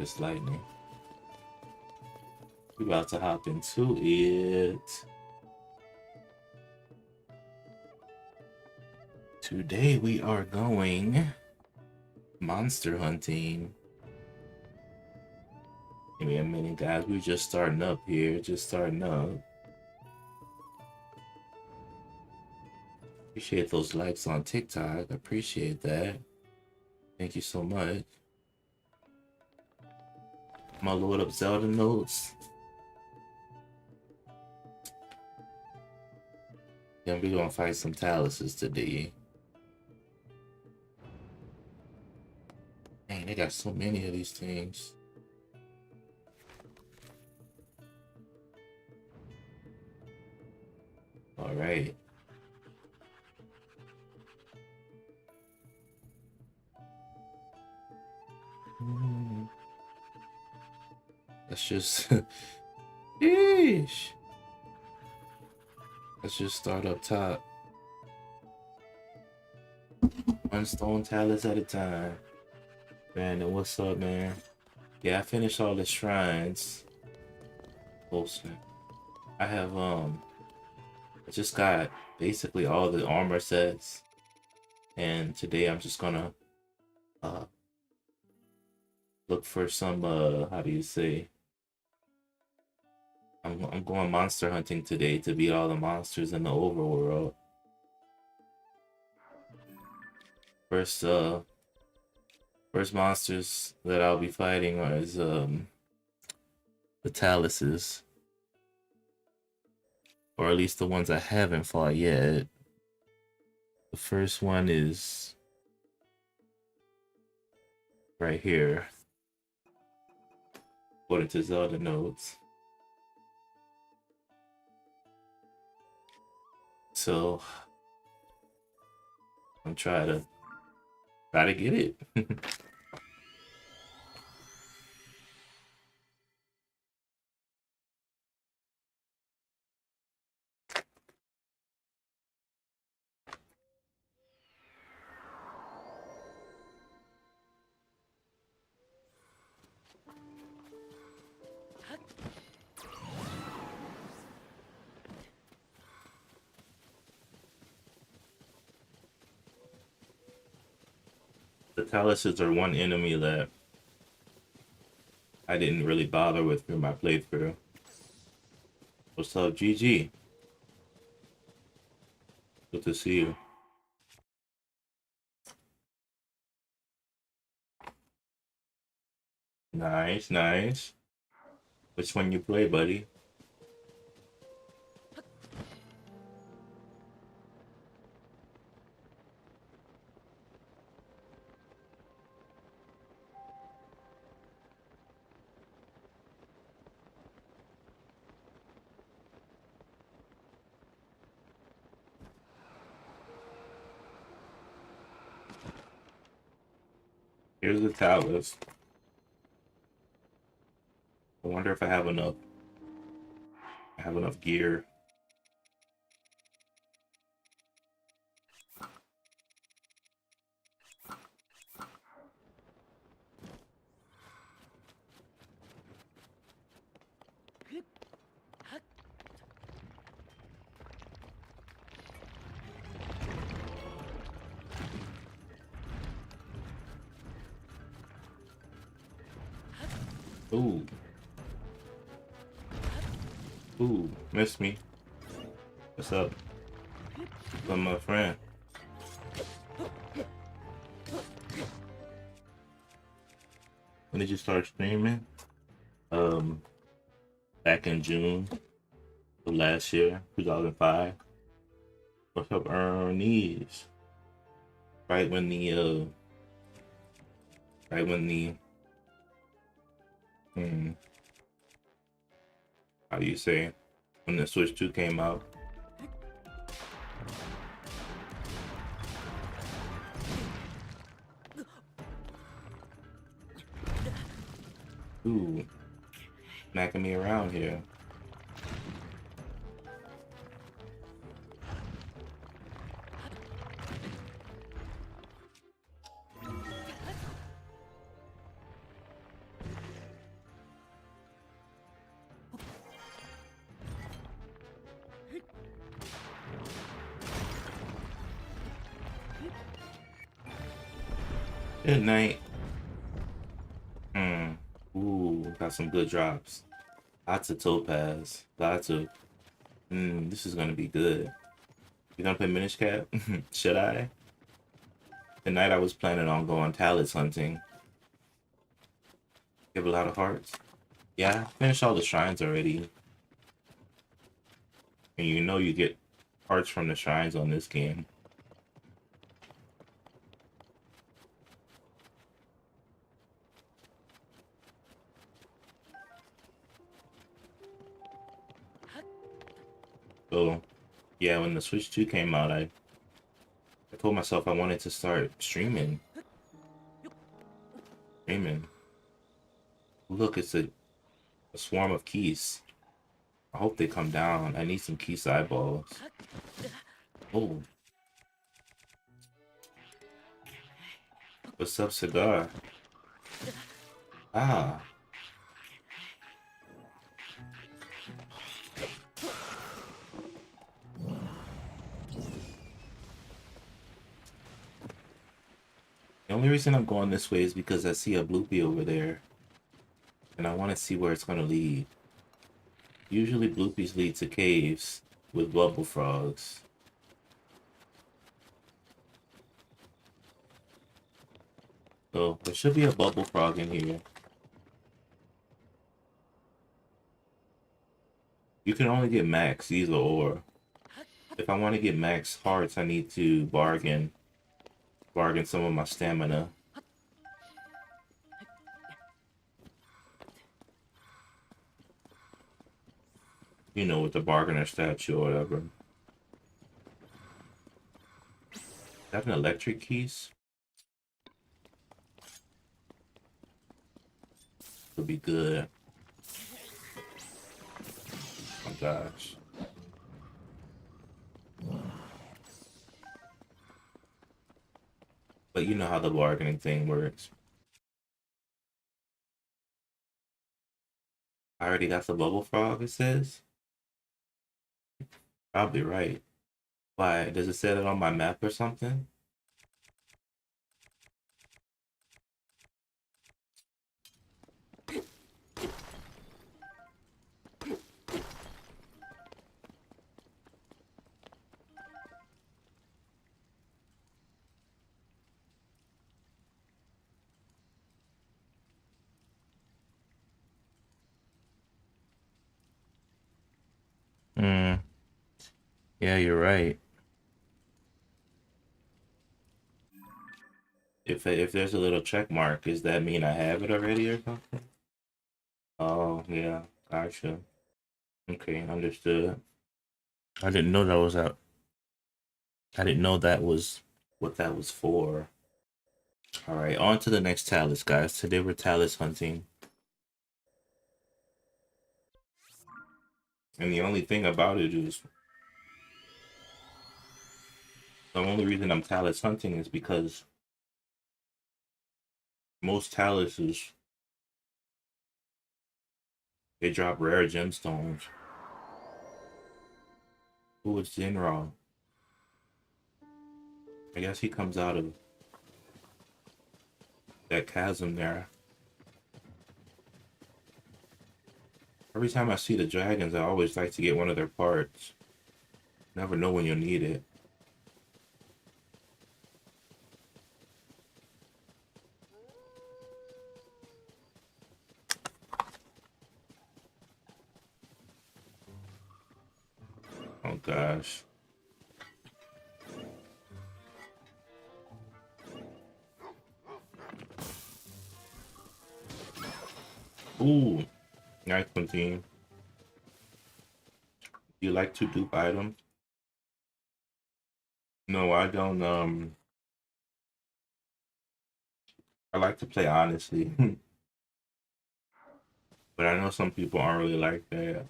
it's lightning. We about to hop into it. Today we are going monster hunting. Give me a minute, guys. We're just starting up here. Just starting up. Appreciate those likes on TikTok. Appreciate that. Thank you so much. I'm gonna load up Zelda notes. Then we're gonna fight some Taluses today. Dang, they got so many of these things. All right. Let's just Yeesh. Let's just start up top. One stone talus at a time. Brandon, what's up, man? Yeah, I finished all the shrines. Oh snap. I have I just got basically all the armor sets. And today I'm just gonna look for some how do you say? I'm going monster hunting today to beat all the monsters in the overworld. First monsters that I'll be fighting is the Taluses. Or at least the ones I haven't fought yet. The first one is right here. According to Zelda notes. So I'm try to get it. The Taluses are one enemy that I didn't really bother with through my playthrough. What's up, GG? Good to see you. Nice, nice. Which one you play, buddy? Here's the Talus. I wonder if I have enough. I have enough gear. Ooh. Ooh, missed me. What's up? I'm my friend. When did you start streaming? Back in June of last year, 2005. What's up, Ernie's? Right when the how do you say, when the Switch 2 came out. Ooh, smacking me around here. Good night. Hmm. Ooh, got some good drops. Lots of topaz. Lots of. This is gonna be good. You gonna play Minish Cap? Should I? Tonight I was planning on going talents hunting. Give a lot of hearts. Yeah, finished all the shrines already. And you know you get hearts from the shrines on this game. So yeah, when the Switch 2 came out, I told myself I wanted to start streaming. Streaming. Look, it's a swarm of keys. I hope they come down. I need some keys eyeballs. Oh, what's up, cigar? Ah, the only reason I'm going this way is because I see a bloopy over there, and I want to see where it's gonna lead. Usually bloopies lead to caves with bubble frogs. So there should be a bubble frog in here. You can only get max either or. If I want to get max hearts, I need to bargain some of my stamina. You know, with the bargainer statue or whatever. Is that an electric keys? Would be good. Oh my gosh. But you know how the bargaining thing works. I already got the bubble frog, it says. Probably right. Why? Does it say that on my map or something? Hmm. Yeah, you're right. If there's a little check mark, does that mean I have it already or something? Oh, yeah. Gotcha. Okay, understood. I didn't know that was out. I didn't know that was what that was for. All right, on to the next talus, guys. Today we're talus hunting. And the only thing about it is the only reason I'm talus hunting is because most taluses they drop rare gemstones. Who is Jinra? I guess he comes out of that chasm there. Every time I see the dragons, I always like to get one of their parts. Never know when you'll need it. Oh gosh. Ooh, nice one, team. You like to dupe items? No, I don't. I like to play honestly, but I know some people aren't really like that.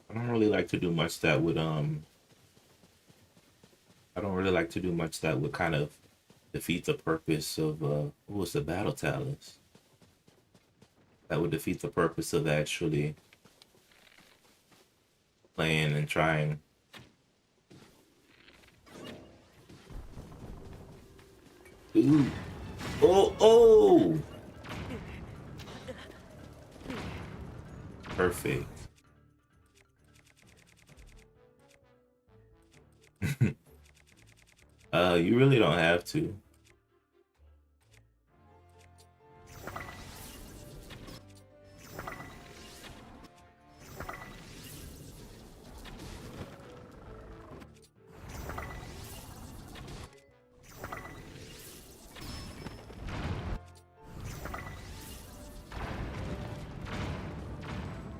I don't really like to do much that would I don't really like to do much that would kind of defeat the purpose of what was the battle talents? That would defeat the purpose of actually playing and trying. Ooh. Oh, oh! Perfect. You really don't have to.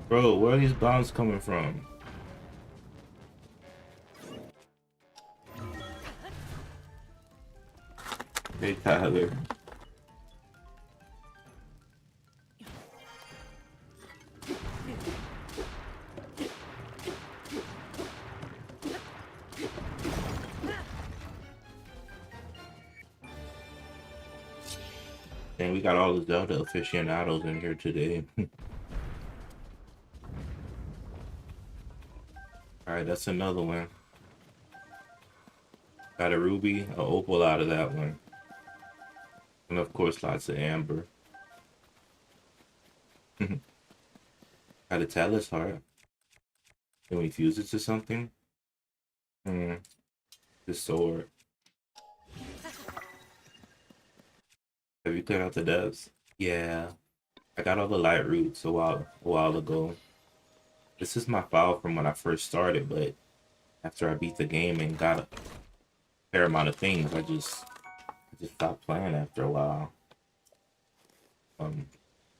Bro, where are these bombs coming from? Hey, Tyler. And we got all the Zelda aficionados in here today. Alright, that's another one. Got a ruby, an opal out of that one. And of course, lots of amber. Got a Talus heart. Can we fuse it to something? This sword. Have you cleared out the depths? Yeah. I got all the light roots a while ago. This is my file from when I first started, but after I beat the game and got a fair amount of things, I just stopped playing after a while.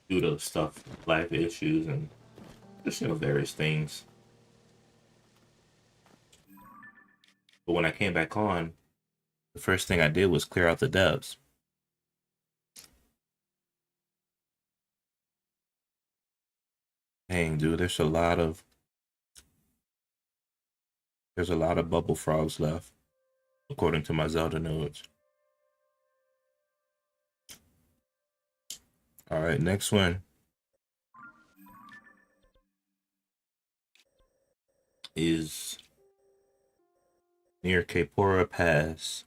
Due to stuff, life issues, and just various things. But when I came back on, the first thing I did was clear out the depths. Dang, dude, there's a lot of bubble frogs left, according to my Zelda notes. All right, next one is near Kapora Pass.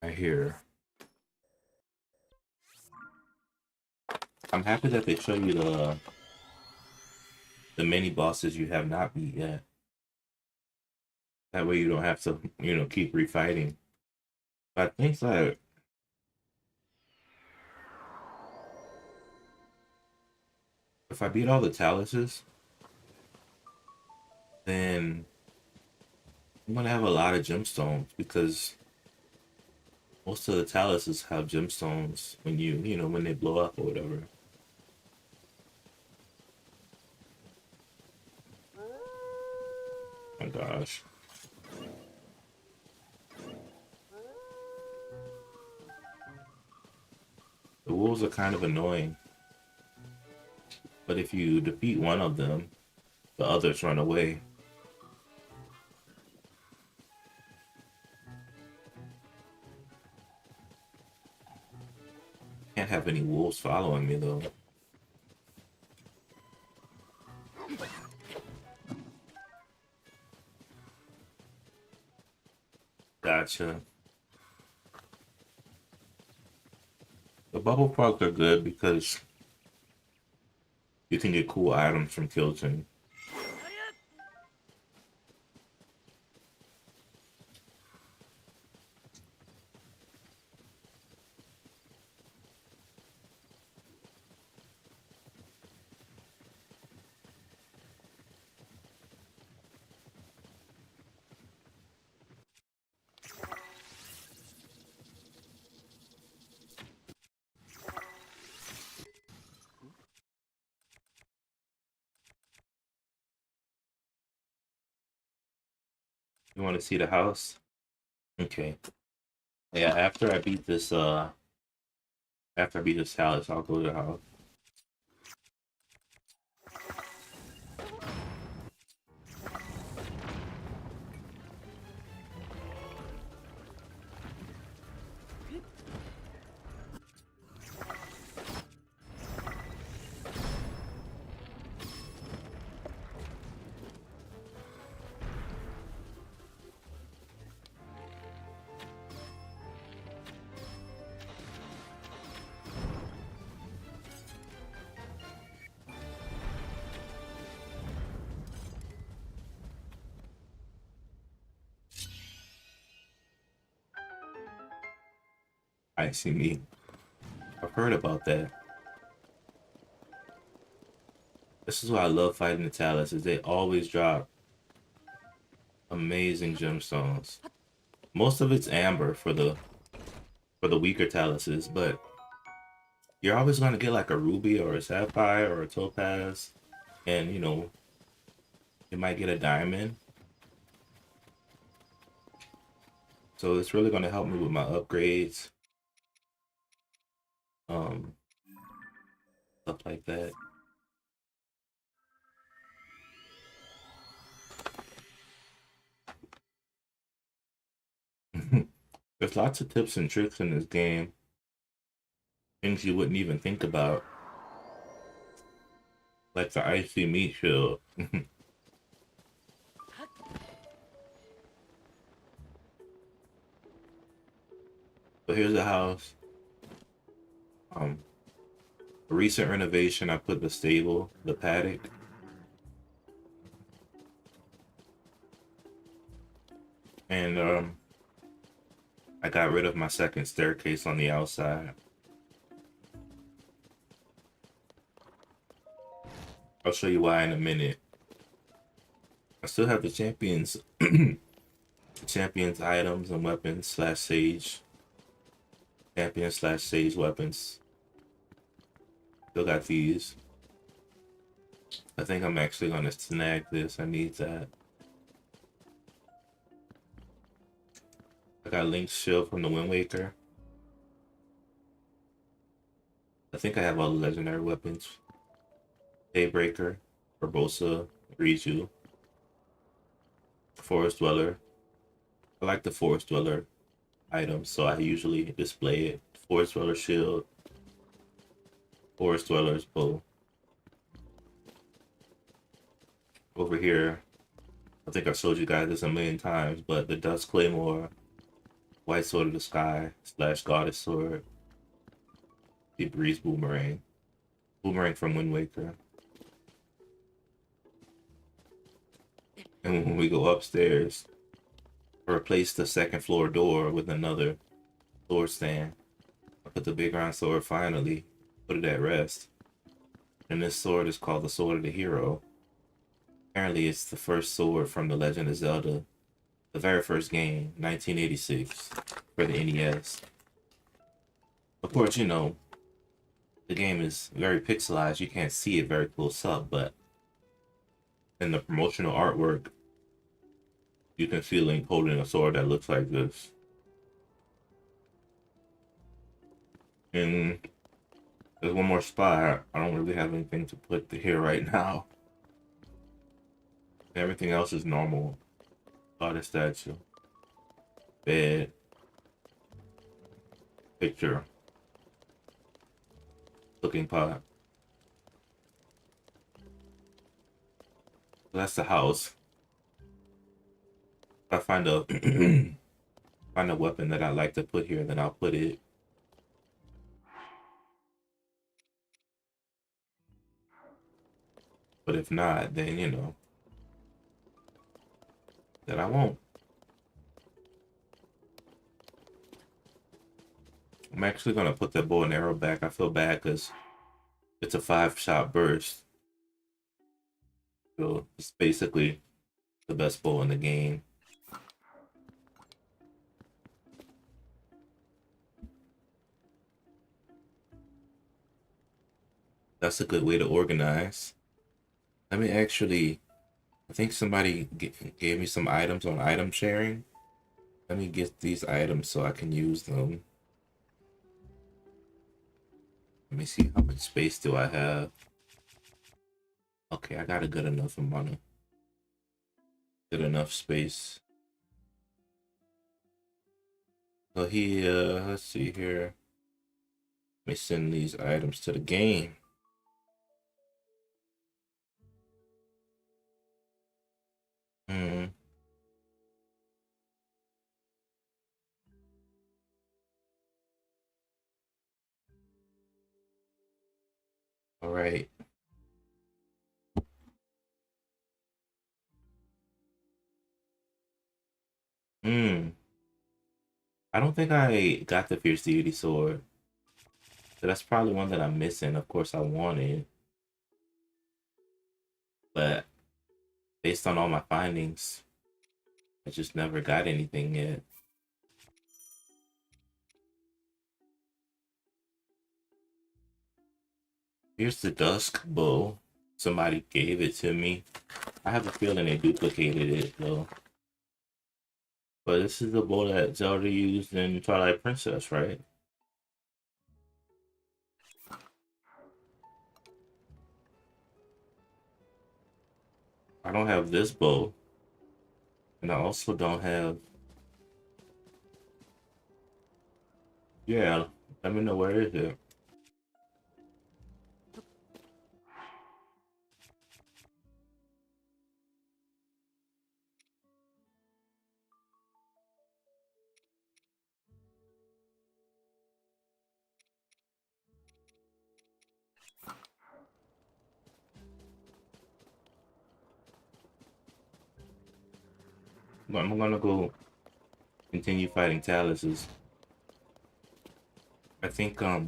Right here. I'm happy that they show you the mini bosses you have not beat yet. That way you don't have to, keep refighting. But I think that if I beat all the Taluses, then I'm gonna have a lot of gemstones because most of the Taluses have gemstones when when they blow up or whatever. Oh my gosh. The wolves are kind of annoying. But if you defeat one of them, the others run away. Can't have any wolves following me though. Gotcha. The bubble frogs are good because you can get cool items from Kilton. You want to see the house? Okay. Yeah, after I beat this house, I'll go to the house. Icy meat. I've heard about that. This is why I love fighting the Talus, is they always drop amazing gemstones. Most of it's amber for the weaker Taluses, but you're always gonna get like a ruby or a sapphire or a topaz, and you know, you might get a diamond. So it's really gonna help me with my upgrades, um, stuff like that. There's lots of tips and tricks in this game, things you wouldn't even think about, like the icy meat shield. So here's the house. Um, a recent renovation, I put the stable, the paddock, and I got rid of my second staircase on the outside. I'll show you why in a minute. I still have the champions items and weapons slash sage, champion slash sage weapons. Still got these. I think I'm actually gonna snag this. I need that. I got Link's shield from the Wind Waker. I think I have all the legendary weapons. Daybreaker, Barbosa, Riju, Forest Dweller. I like the Forest Dweller items, so I usually display it. Forest Dweller shield, Forest Dweller's bow. Over here, I think I've showed you guys this a million times, but the Dust Claymore, White Sword of the Sky slash Goddess Sword, the Breeze Boomerang, Boomerang from Wind Waker. And when we go upstairs, replace the second floor door with another sword stand. I put the big round sword finally, put it at rest. And this sword is called the Sword of the Hero. Apparently it's the first sword from The Legend of Zelda, the very first game, 1986, for the NES. Of course, you know, the game is very pixelized, you can't see it very close up, but in the promotional artwork, you can see Link holding a sword that looks like this. And there's one more spot. I don't really have anything to put here right now. Everything else is normal. Goddess statue. Bed. Picture. Cooking pot. So that's the house. If I find a find a weapon that I like to put here, then I'll put it. But if not, then you know, then I won't. I'm actually gonna put that bow and arrow back. I feel bad because it's a 5-shot burst. So it's basically the best bow in the game. That's a good way to organize. Let me actually, I think somebody gave me some items on item sharing. Let me get these items so I can use them. Let me see, how much space do I have? Okay, I got a good enough amount of, good enough space. So here, let's see here. Let me send these items to the game. Hmm. All right. Hmm. I don't think I got the Fierce Deity Sword. So that's probably one that I'm missing. Of course, I want it, but based on all my findings, I just never got anything yet. Here's the Dusk Bow. Somebody gave it to me. I have a feeling they duplicated it though. But this is the bow that Zelda used in Twilight Princess, right? I don't have this bow. And I also don't have... Yeah, let me know where is it. But I'm gonna go continue fighting Taluses. I think I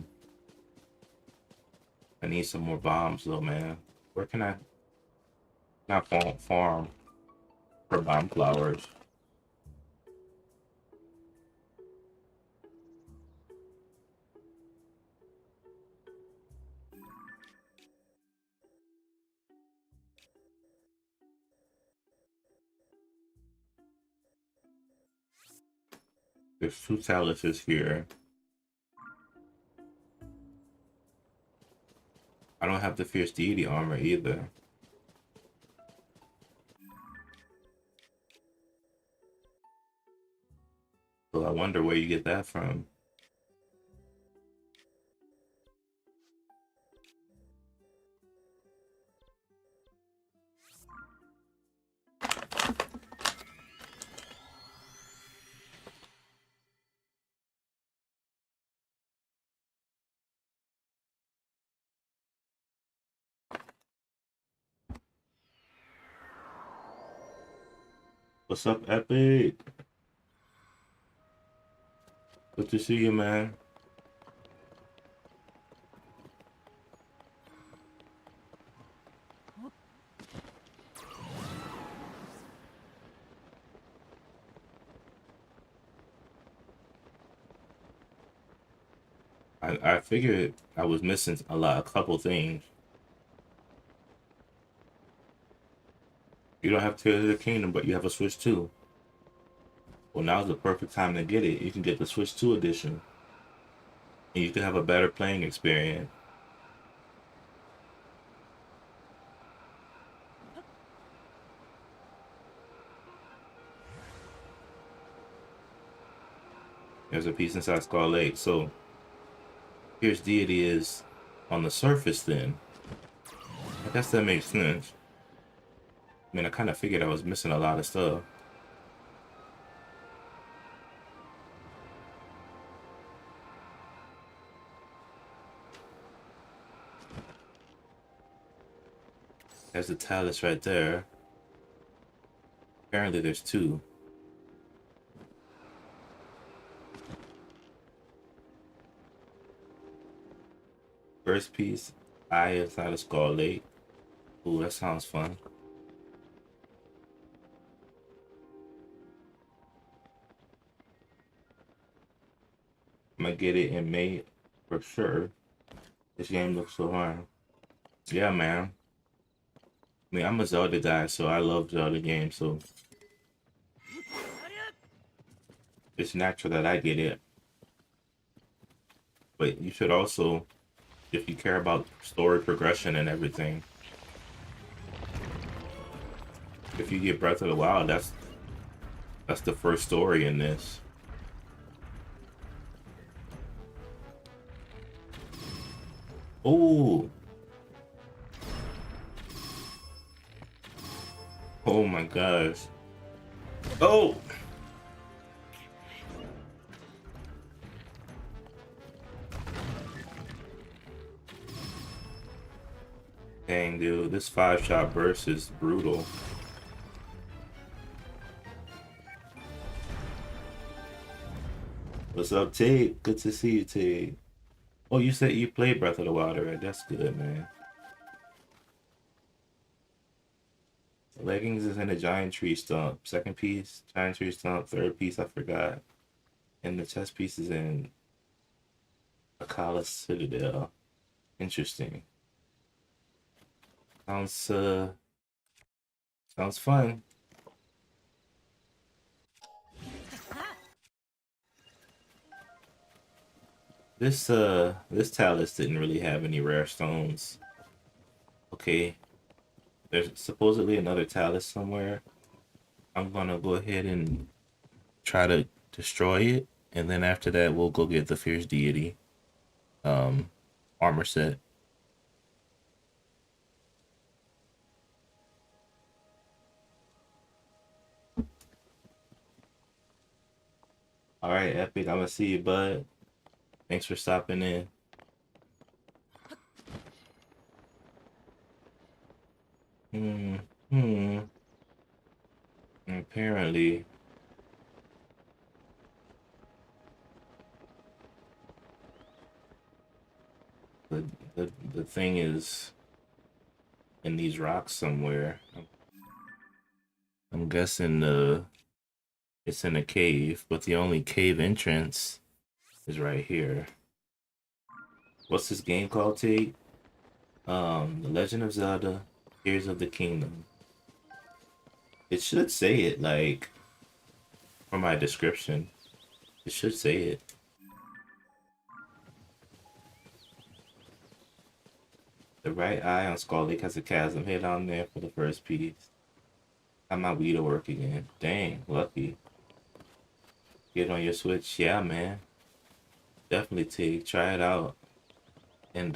need some more bombs though, man. Where can I not farm for bomb flowers? There's two Taluses here. I don't have the Fierce Deity armor either. So I wonder where you get that from. What's up, Epic? Good to see you, man. I figured I was missing a couple things. You don't have Tears of the Kingdom, but you have a Switch 2. Well, now's the perfect time to get it. You can get the Switch 2 edition, and you can have a better playing experience. There's a piece inside Skull Lake. So here's Deity is on the surface then. I guess that makes sense. I mean, I kind of figured I was missing a lot of stuff. There's the Talus right there. Apparently there's two. First piece, Eye inside of Skull Lake. Ooh, that sounds fun. I'm gonna get it in May for sure. This game looks so hard. Yeah, man. I mean, I'm a Zelda guy, so I love Zelda games, so it's natural that I get it. But you should also, if you care about story progression and everything, if you get Breath of the Wild, that's the first story in this. Oh, oh my gosh. Oh, dang, dude, this 5-shot burst is brutal. What's up, Tig? Good to see you, Tig. Oh, you said you played Breath of the Wild, right? That's good, man. Leggings is in a giant tree stump. Second piece, giant tree stump. Third piece, I forgot. And the chest piece is in Akala Citadel. Interesting. Sounds sounds fun. This Talus didn't really have any rare stones. Okay, there's supposedly another Talus somewhere. I'm gonna go ahead and try to destroy it, and then after that we'll go get the Fierce Deity um armor set. All right, Epic, I'm gonna see you, bud. Thanks for stopping in. Hmm. Hmm. Apparently, the the thing is in these rocks somewhere. I'm guessing it's in a cave, but the only cave entrance is right here. What's this game called, Tate? The Legend of Zelda: Tears of the Kingdom. It should say it like for my description. It should say it. The right eye on Skull Lake has a chasm. Head on there for the first piece. Got my Wii to work again. Dang, lucky. Get on your Switch. Yeah, man. Definitely take. Try it out. And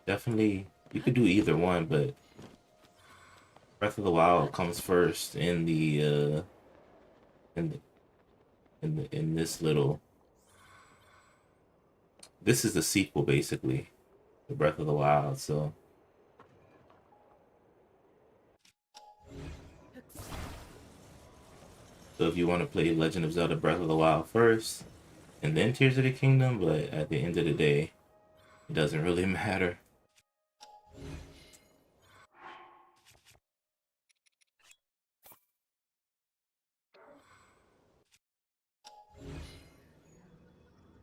definitely you could do either one, but Breath of the Wild comes first in in the, in this little. This is the sequel basically, to Breath of the Wild. So if you want to play Legend of Zelda: Breath of the Wild first, and then Tears of the Kingdom, but at the end of the day, it doesn't really matter.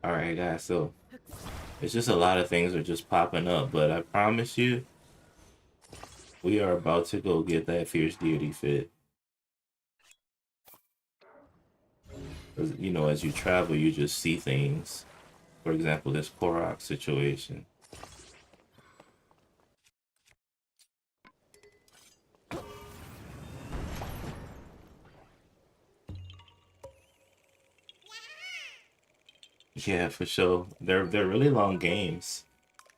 All right, guys. So it's just a lot of things are just popping up, but I promise you, we are about to go get that Fierce Deity fit. 'Cause, you know, as you travel, you just see things. For example, this Korok situation. Yeah, for sure. They're really long games.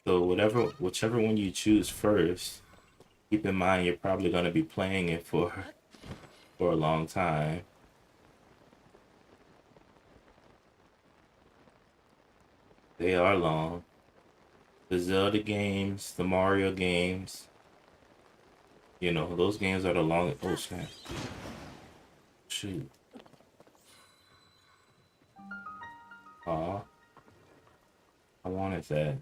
So whichever one you choose first, keep in mind you're probably gonna be playing it for a long time. They are long. The Zelda games, the Mario games, you know, those games are the long. Oh snap! Shoot. Aw, I wanted that.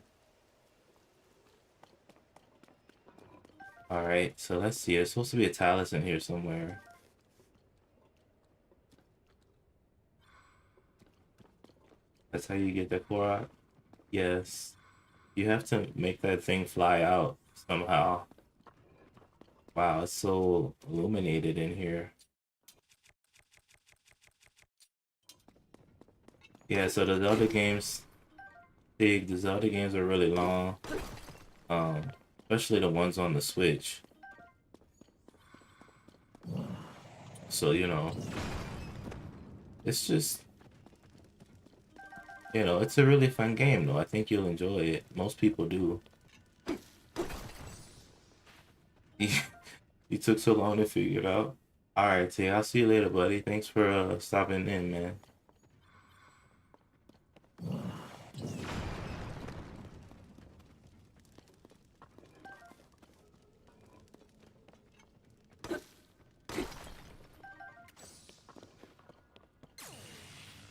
All right, so let's see. There's supposed to be a Talus in here somewhere. That's how you get the Korok. Yes. You have to make that thing fly out somehow. Wow, it's so illuminated in here. Yeah, so the Zelda games, the Zelda games are really long. Especially the ones on the Switch. So, you know, it's just, you know, it's a really fun game though. I think you'll enjoy it. Most people do. You took so long to figure it out. All right, T. I'll see you later, buddy. Thanks for stopping in, man.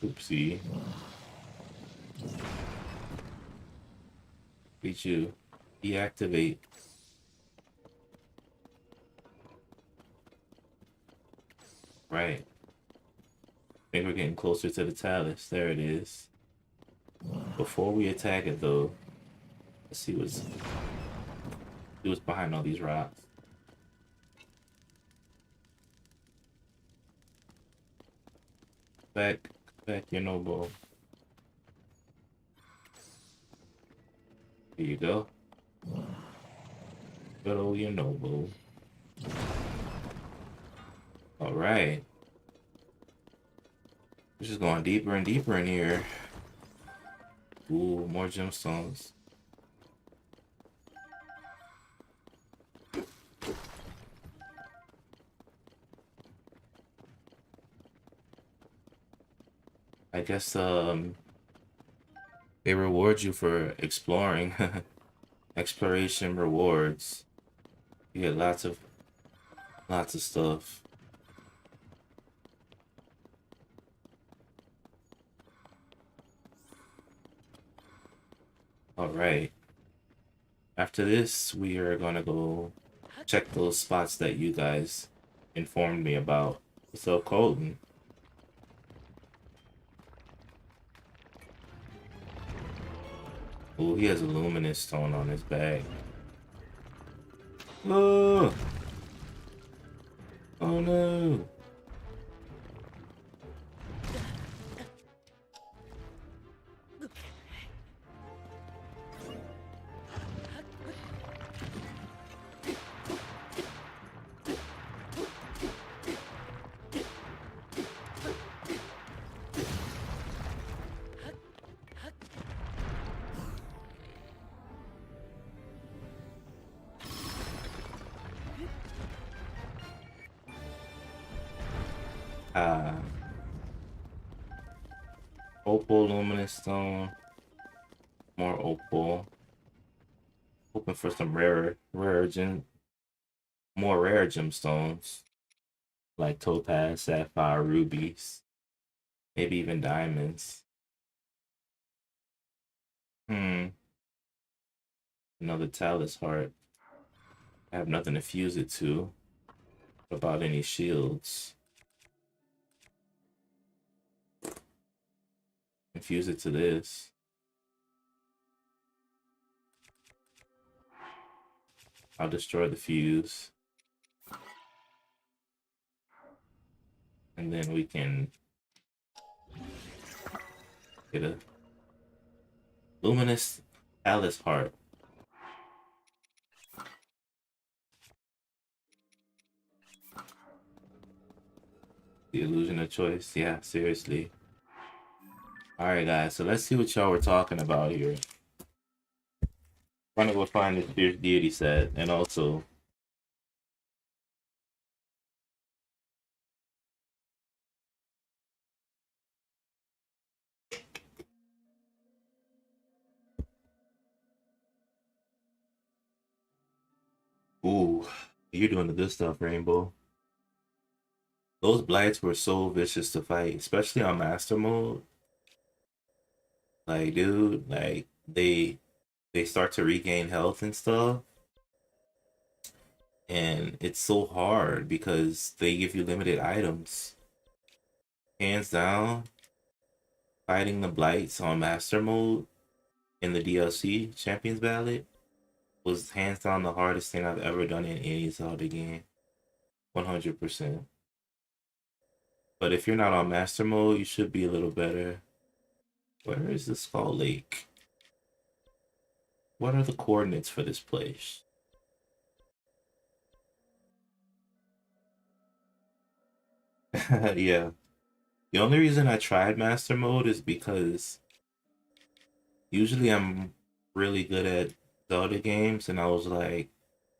Oopsie. Did you deactivate? Right. I think we're getting closer to the Talus. There it is. Before we attack it, though, let's see what's behind all these rocks. Back, back your noble. Here you go. Good old your noble. All right. We're just going deeper and deeper in here. Ooh, more gemstones. I guess they reward you for exploring. Exploration rewards. You get lots of stuff. All right. After this, we are gonna go check those spots that you guys informed me about. What's up, Colton? Oh, he has a luminous stone on his back. Oh, oh no. Ah, opal, luminous stone, more opal. Hoping for some more rare gemstones like topaz, sapphire, rubies, maybe even diamonds. Hmm, another talus heart. I have nothing to fuse it to. What about any shields? Infuse it to this. I'll destroy the fuse. And then we can get a luminous talus heart. The illusion of choice. Yeah, seriously. Alright, guys, so let's see what y'all were talking about here. I'm gonna go find this fierce deity set and also ooh, you're doing the good stuff, Rainbow. Those blights were so vicious to fight, especially on master mode. Like, dude, like they start to regain health and stuff, and it's so hard because they give you limited items. Hands down, fighting the blights on master mode in the DLC Champions Ballad was hands down the hardest thing I've ever done in any Zelda game. 100%. But if you're not on master mode, you should be a little better. Where is the Skull Lake? What are the coordinates for this place? Yeah. The only reason I tried master mode is because usually I'm really good at Zelda games, and I was like,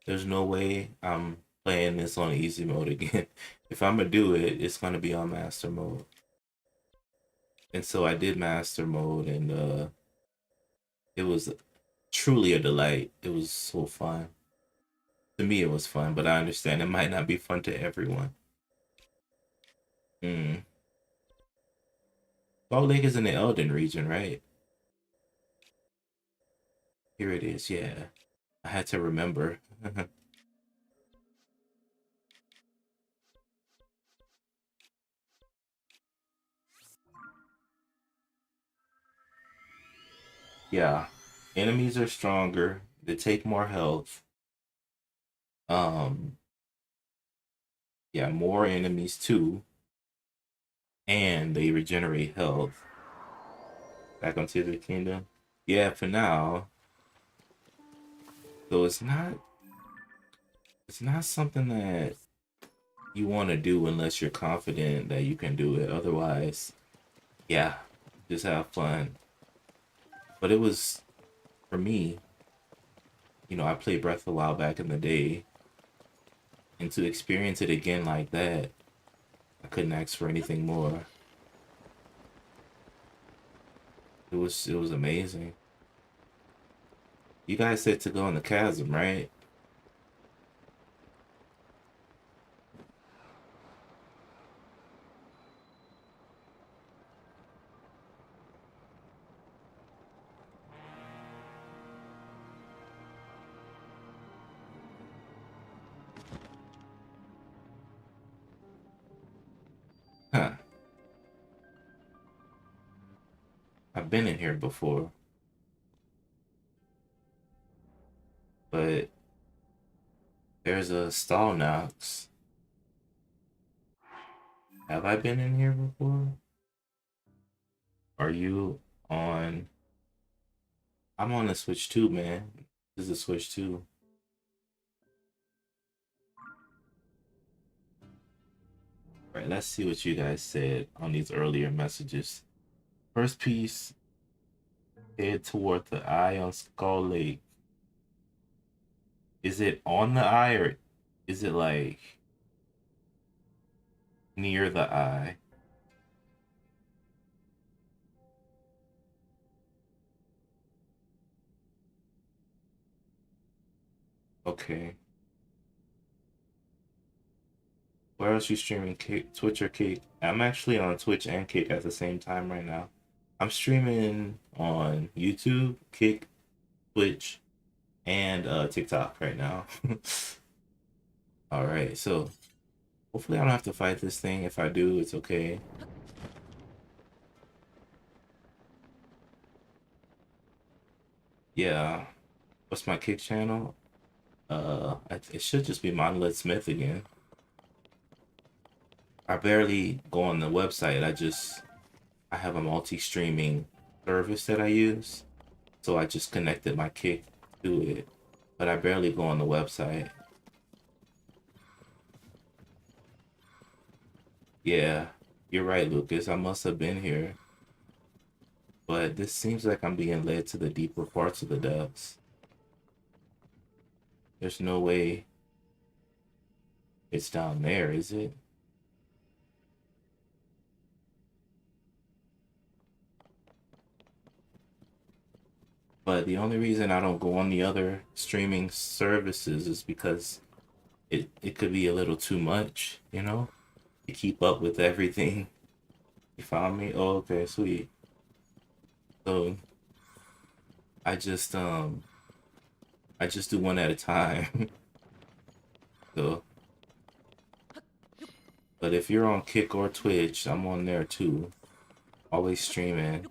there's no way I'm playing this on easy mode again. If I'm gonna do it, it's gonna be on master mode. And so I did master mode, and it was truly a delight. It was so fun. To me, it was fun, but I understand it might not be fun to everyone. Hmm. Salt Lake is in the Elden region, right? Here it is, yeah. I had to remember. Yeah. Enemies are stronger. They take more health. Um, yeah, more enemies too. And they regenerate health. Back onto the kingdom. Yeah, for now. So it's not something that you want to do unless you're confident that you can do it. Otherwise, yeah, just have fun. But it was for me, I played Breath a while back in the day, and to experience it again like that, I couldn't ask for anything more. It was amazing. You guys said to go in the chasm, right? Huh. I've been in here before, but there's a stall knocks. Have I been in here before? Are you on? I'm on the Switch 2, man. This is a Switch 2. Right, let's see what you guys said on these earlier messages. First piece, head toward the eye on Skull Lake. Is it on the eye or is it like near the eye? Okay. Where else you streaming? Kick, Twitch or Kick? I'm actually on Twitch and Kick at the same time right now. I'm streaming on YouTube, Kick, Twitch, and TikTok right now. All right, so hopefully I don't have to fight this thing. If I do, it's okay. Yeah. What's my Kick channel? It should just be Monolith Smith again. I barely go on the website. I have a multi-streaming service that I use, so I just connected my Kick to it, but I barely go on the website. Yeah, you're right, Lucas. I must have been here, but this seems like I'm being led to the deeper parts of the depths. There's no way it's down there, is it? But the only reason I don't go on the other streaming services is because it could be a little too much, to keep up with everything. You found me? Oh, okay, sweet. So I just um I just do one at a time. So, but if you're on Kick or Twitch, I'm on there too. Always streaming.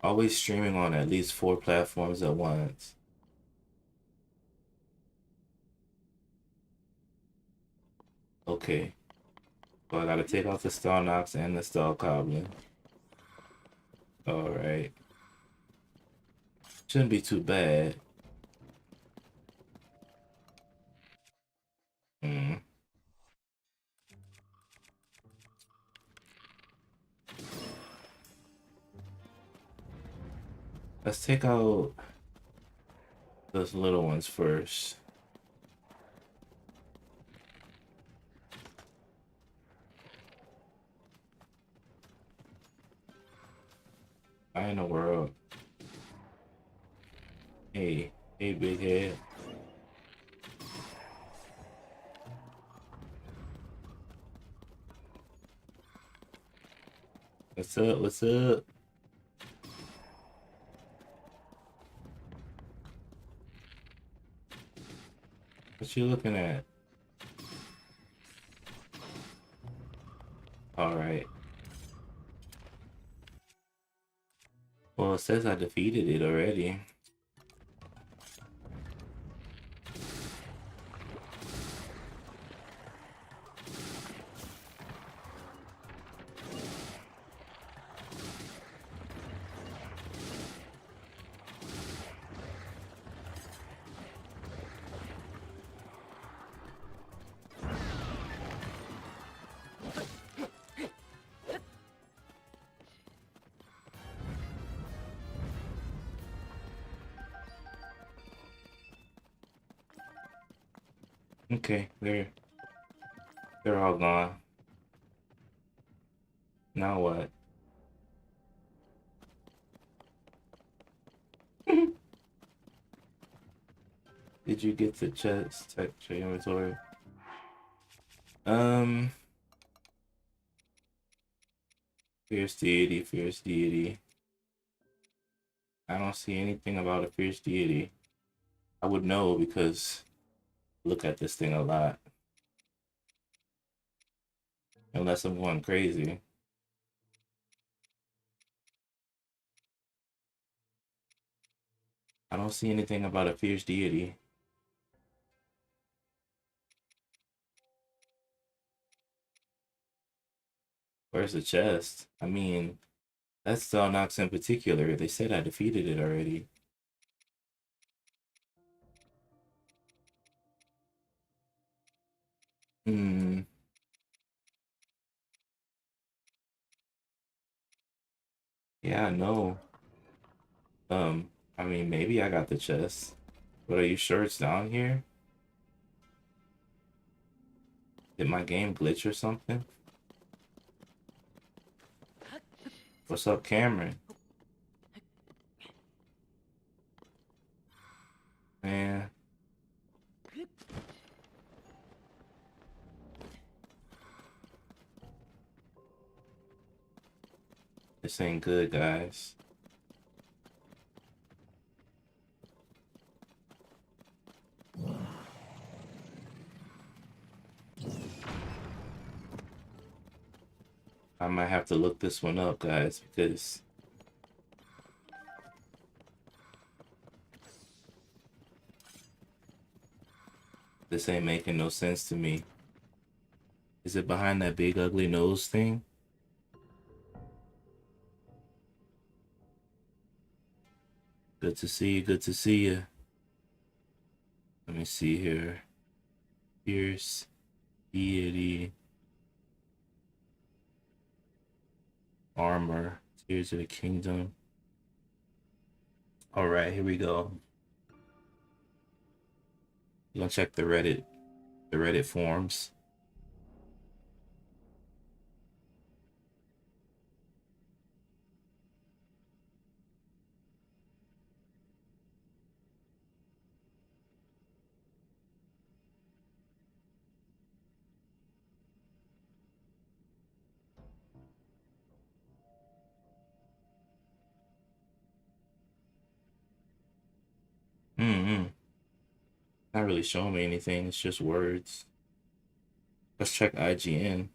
Always streaming on at least 4 platforms at once. Okay. So I gotta take off the Star Nox and the Star Goblin. Alright. Shouldn't be too bad. Hmm. Let's take out those little ones first. I in the world. Hey, hey, big head. What's up? What's up? What you looking at? All right. Well, it says I defeated it already. Okay, they're all gone. Now what? Did you get the chest? Check your inventory. Um, fierce deity, fierce deity. I don't see anything about a fierce deity. I would know because I look at this thing a lot. Unless I'm going crazy. I don't see anything about a fierce deity. Where's the chest? I mean, that's Zelnox in particular. They said I defeated it already. Hmm. Yeah, I know. I mean, maybe I got the chest. But are you sure it's down here? Did my game glitch or something? What's up, Cameron? Man, this ain't good, guys. I might have to look this one up, guys, because this ain't making no sense to me. Is it behind that big ugly nose thing? Good to see you, good to see you. Let me see here. Fierce deity armor. Tears of the kingdom. All right, here we go. You gonna check the Reddit forums. Mm-hmm. Not really showing me anything. It's just words. Let's check IGN.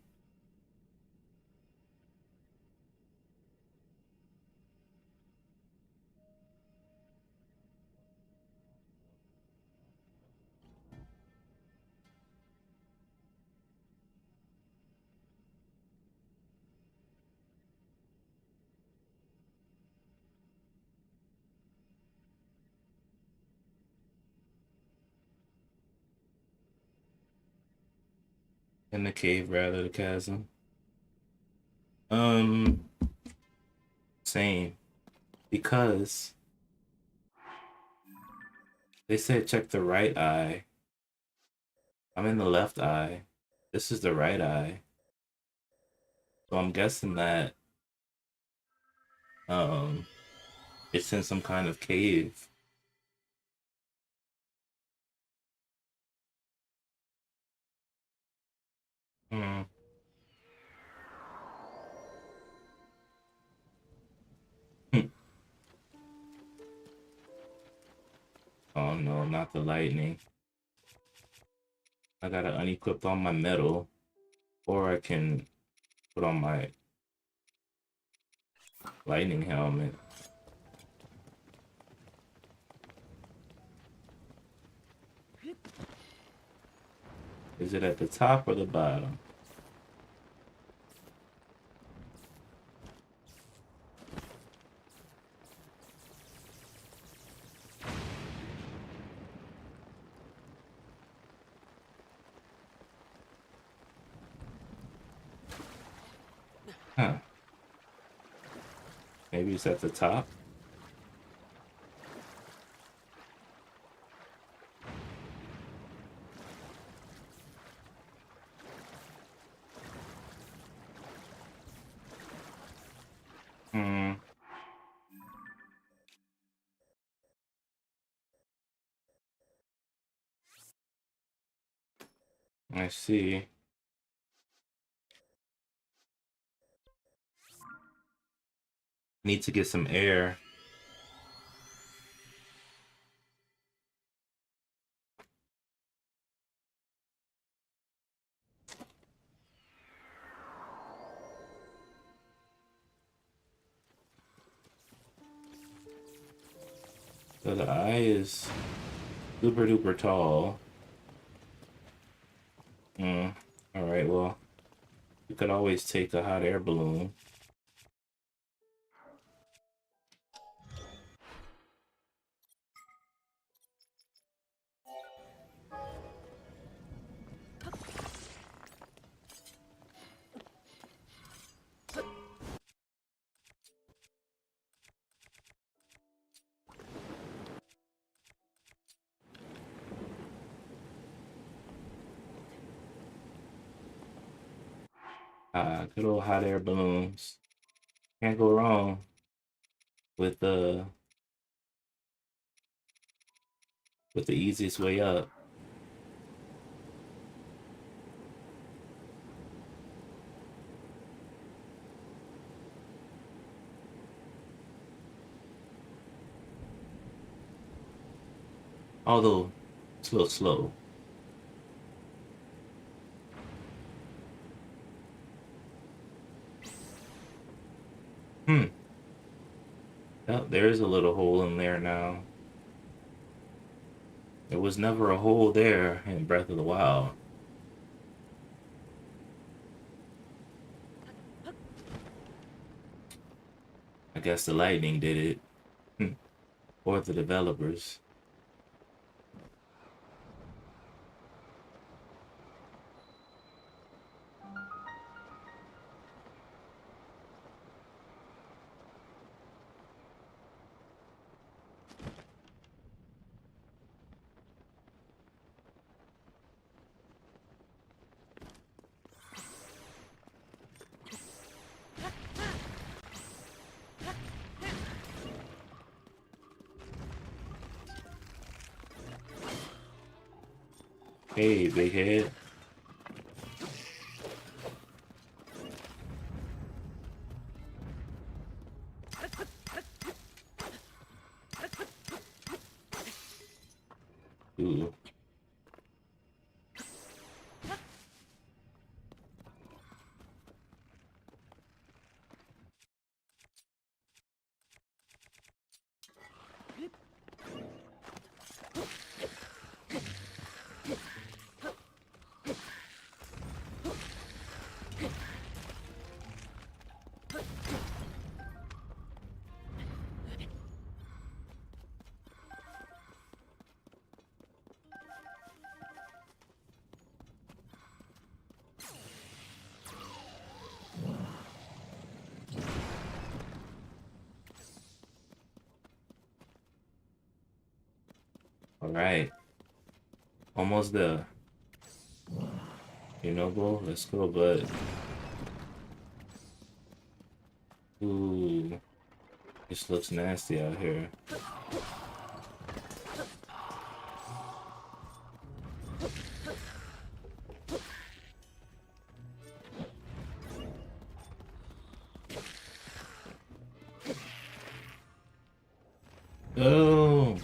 In the cave, rather, the chasm. Um, Same. Because they said check the right eye. I'm in the left eye. This is the right eye. So I'm guessing that um it's in some kind of cave. Hmm. Oh no, not the lightning. I gotta unequip all my metal, or I can put on my lightning helmet. Is it at the top or the bottom? Huh. Maybe it's at the top. Hmm. I see. Need to get some air. So the eye is super duper tall. Hmm. All right. Well, you could always take a hot air balloon. Good old hot air balloons. Can't go wrong with with the easiest way up. Although it's a little slow. Hmm. Oh, there's a little hole in there now. There was never a hole there in Breath of the Wild. I guess the lightning did it. Hmm. Or the developers. Hey, big head. Ooh. All right. Almost there. You know, bro. Let's go, bud. Ooh. This looks nasty out here. Oh.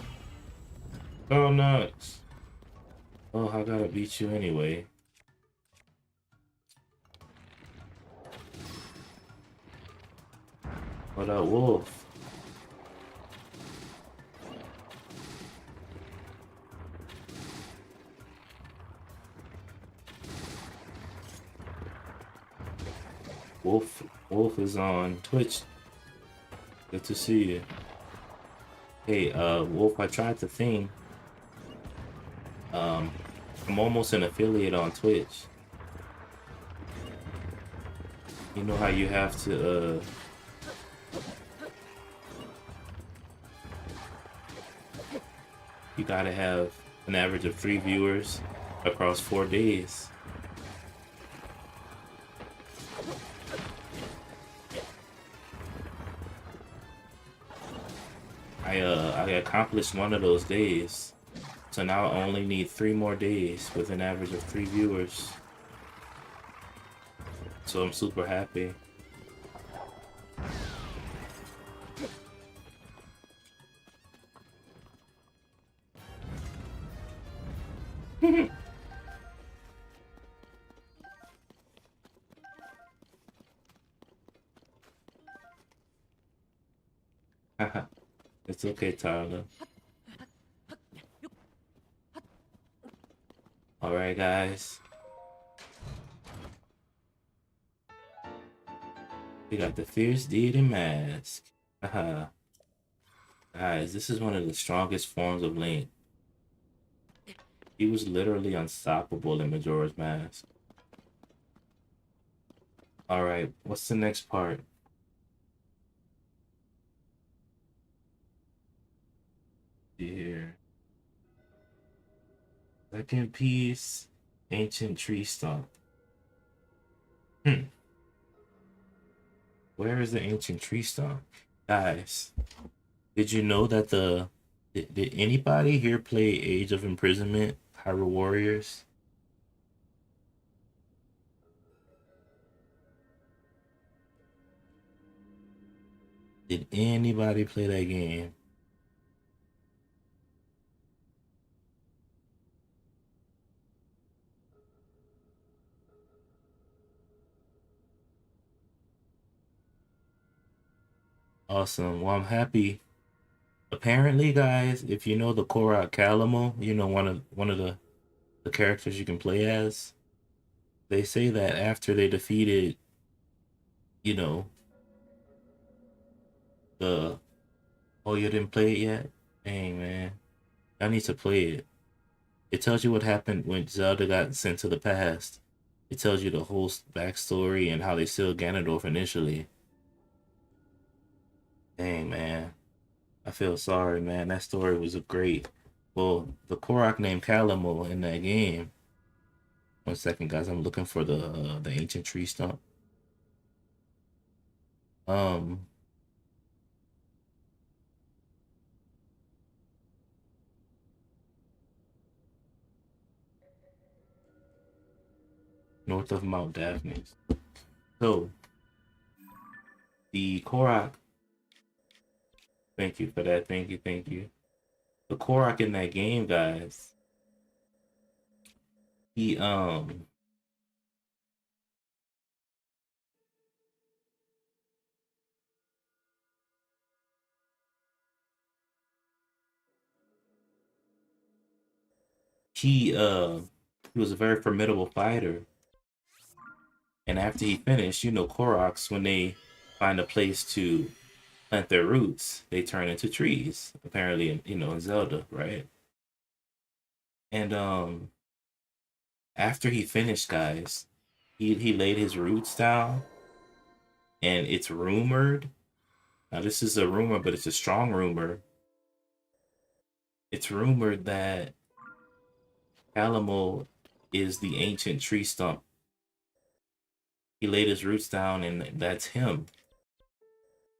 Oh, nuts. Oh, I gotta beat you anyway. What up, Wolf? Wolf is on Twitch. Good to see you. Hey, Wolf, I tried the thing. I'm almost an affiliate on Twitch. You know how you have to, you gotta have an average of 3 viewers across 4 days. I accomplished one of those days. So now I only need 3 more days with an average of 3 viewers. So I'm super happy. It's okay, Tyler. Alright, guys. We got the Fierce Deity Mask. Haha. Guys, this is one of the strongest forms of Link. He was literally unstoppable in Majora's Mask. Alright, what's the next part? Here. Second piece, Ancient Tree Stump. Where is the Ancient Tree Stump? Guys, did you know that did anybody here play Age of Imprisonment, Hyrule Warriors? Did anybody play that game? Awesome. Well, I'm happy. Apparently, guys, if you know the Korok Kalamo, you know one of the characters you can play as. They say that after they defeated, you know, the oh, you didn't play it yet? Dang, man. I need to play it. It tells you what happened when Zelda got sent to the past. It tells you the whole backstory and how they sealed Ganondorf initially. Dang, man. I feel sorry, man. That story was a great. Well, the Korok named Kalamo in that game. 1 second, guys. I'm looking for the ancient tree stump. Um, North of Mount Daphnes. So the Korok. Thank you for that. Thank you. Thank you. The Korok in that game, guys. He he uh he was a very formidable fighter. And after he finished, you know, Koroks, when they find a place to plant their roots, they turn into trees. Apparently, in Zelda, right? And after he finished, guys, he laid his roots down, and it's rumored. Now, this is a rumor, but it's a strong rumor. It's rumored that Alamo is the ancient tree stump. He laid his roots down, and that's him.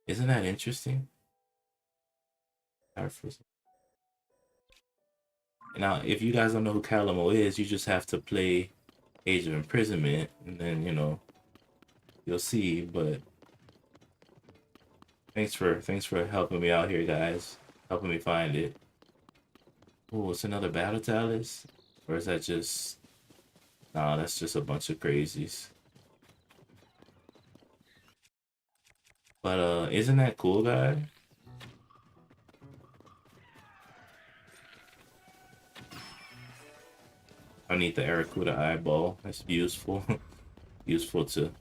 Isn't that interesting? Now, if you guys don't know who Calamo is, you just have to play Age of Imprisonment, and then you'll see. But thanks for helping me out here, guys. Helping me find it. Oh, it's another battle talus, or is that just Nah, that's just a bunch of crazies. But isn't that cool, guy? I need the Aracuda eyeball. That's useful. Useful to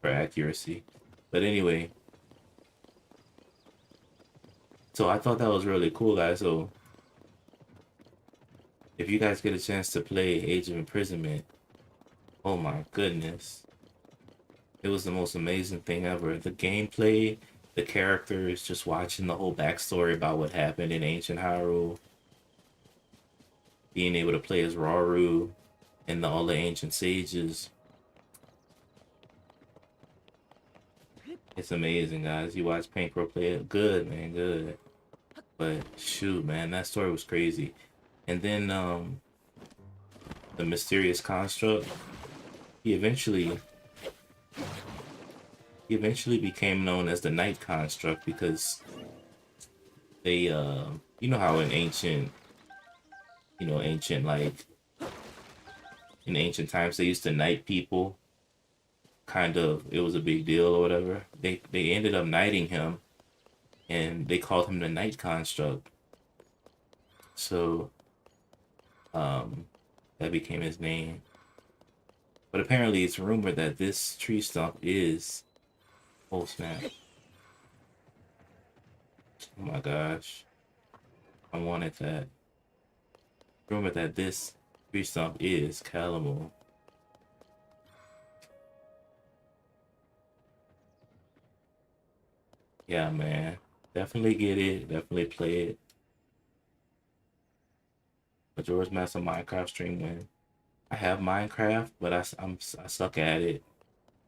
for accuracy. But anyway, so I thought that was really cool, guys. So if you guys get a chance to play Age of Imprisonment, oh my goodness. It was the most amazing thing ever. The gameplay, the characters, just watching the whole backstory about what happened in ancient Hyrule, being able to play as Rauru and all the ancient sages. It's amazing, guys. You watch Paintbro play it, good, man, good. But shoot, man, that story was crazy. And then the mysterious construct, he eventually became known as the Night Construct because they you know how in ancient like in ancient times they used to knight people, kind of, it was a big deal or whatever. They ended up knighting him and they called him the Night Construct. So that became his name. But apparently it's rumored that this tree stump is, oh snap. Oh my gosh. I wanted that. Rumored that this tree stump is Calamo. Yeah, man. Definitely get it. Definitely play it. Majora's Mask Minecraft stream win. I have Minecraft, but I suck at it.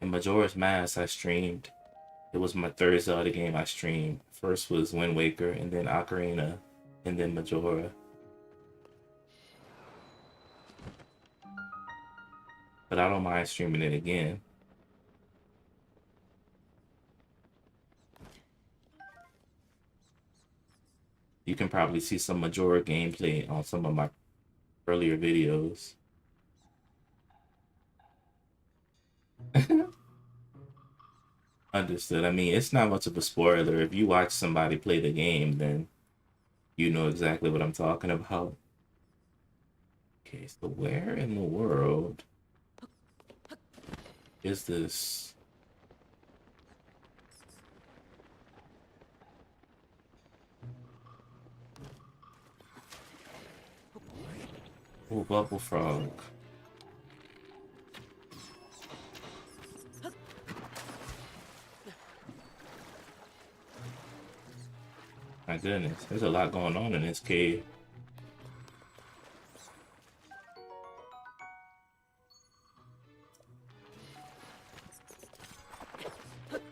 In Majora's Mask, I streamed. It was my third Zelda game I streamed. First was Wind Waker, and then Ocarina, and then Majora. But I don't mind streaming it again. You can probably see some Majora gameplay on some of my earlier videos. Understood. I mean, it's not much of a spoiler. If you watch somebody play the game, then you know exactly what I'm talking about. Okay, so where in the world is this? Oh, Bubble Frog. My goodness, there's a lot going on in this cave.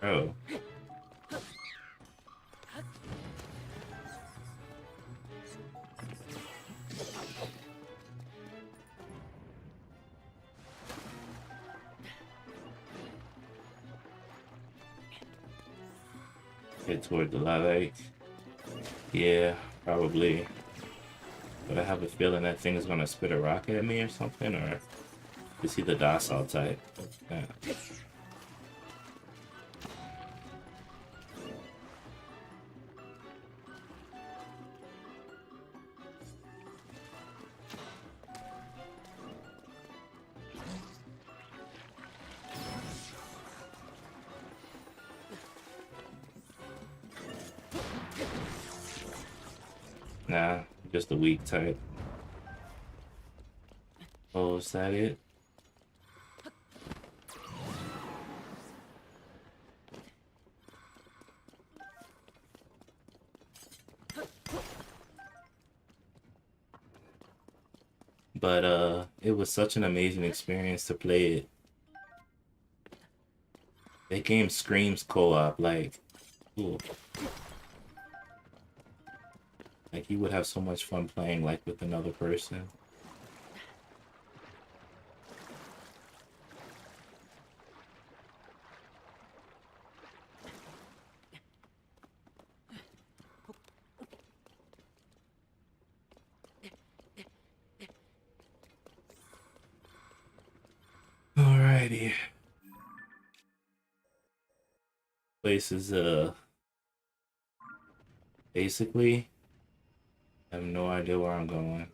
Oh. Head toward the lake. Yeah, probably. But I have a feeling that thing is gonna spit a rock at me or something, or is he the docile type? Yeah. Nah, just a weak type. Oh, is that it? But it was such an amazing experience to play it. That game screams co-op, like, ooh. Like you would have so much fun playing like with another person. Alrighty. Place is basically I have no idea where I'm going.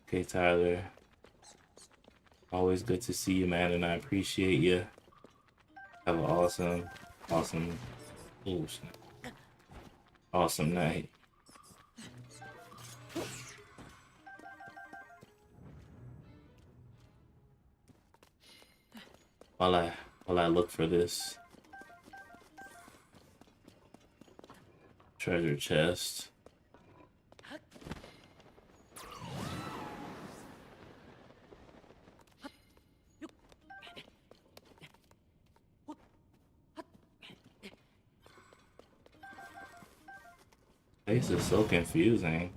Okay, Tyler. Always good to see you, man, and I appreciate you. Have an awesome, awesome, ooh, awesome night. While I look for this treasure chest. This is so confusing.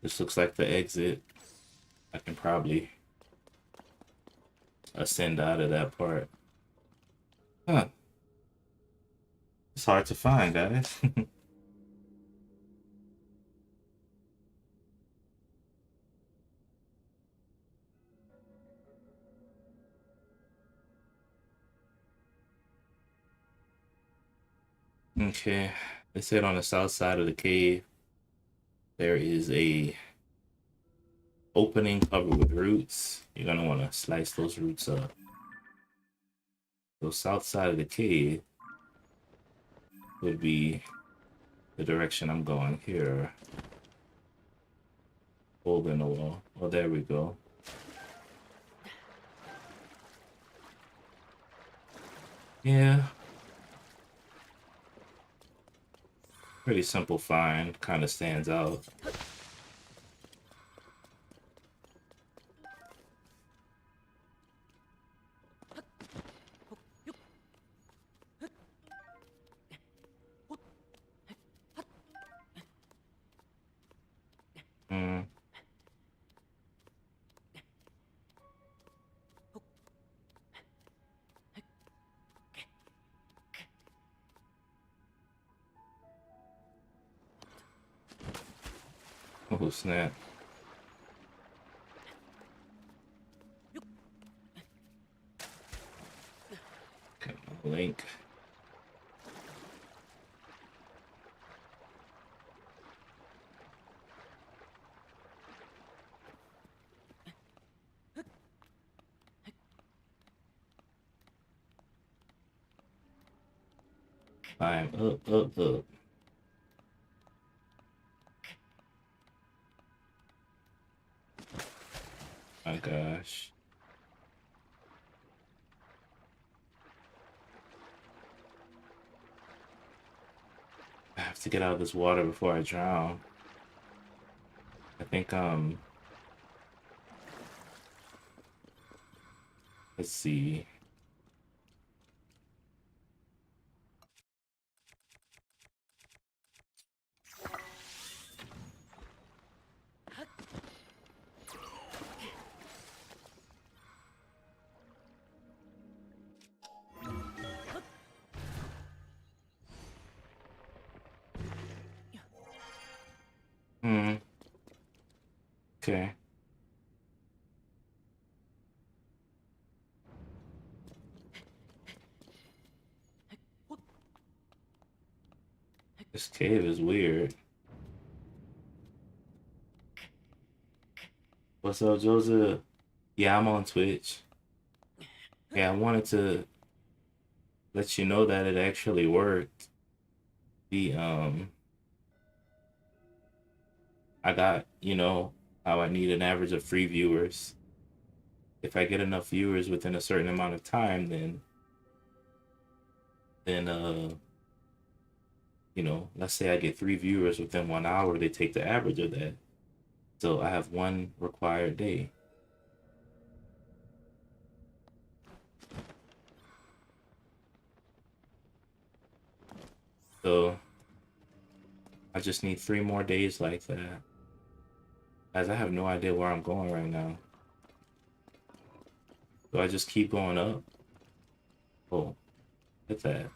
This looks like the exit. I can probably ascend out of that part. Huh. It's hard to find, guys. Okay. They said on the south side of the cave, there is a opening covered with roots. You're gonna want to slice those roots up. So south side of the cave would be the direction I'm going here. Hole in the wall. Oh, there we go. Yeah. Pretty simple find. Kind of stands out. Oh, snap. Okay, link. Climb up, up, up. My gosh. I have to get out of this water before I drown. I think, let's see. Okay. This cave is weird. What's up, Joseph? Yeah, I'm on Twitch. Yeah, I wanted to let you know that it actually worked. The I got, how I need an average of 3 viewers. If I get enough viewers within a certain amount of time, then let's say I get 3 viewers within 1 hour, they take the average of that. So I have one required day. So I just need 3 more days like that. As I have no idea where I'm going right now. Do I just keep going up? Oh, at that.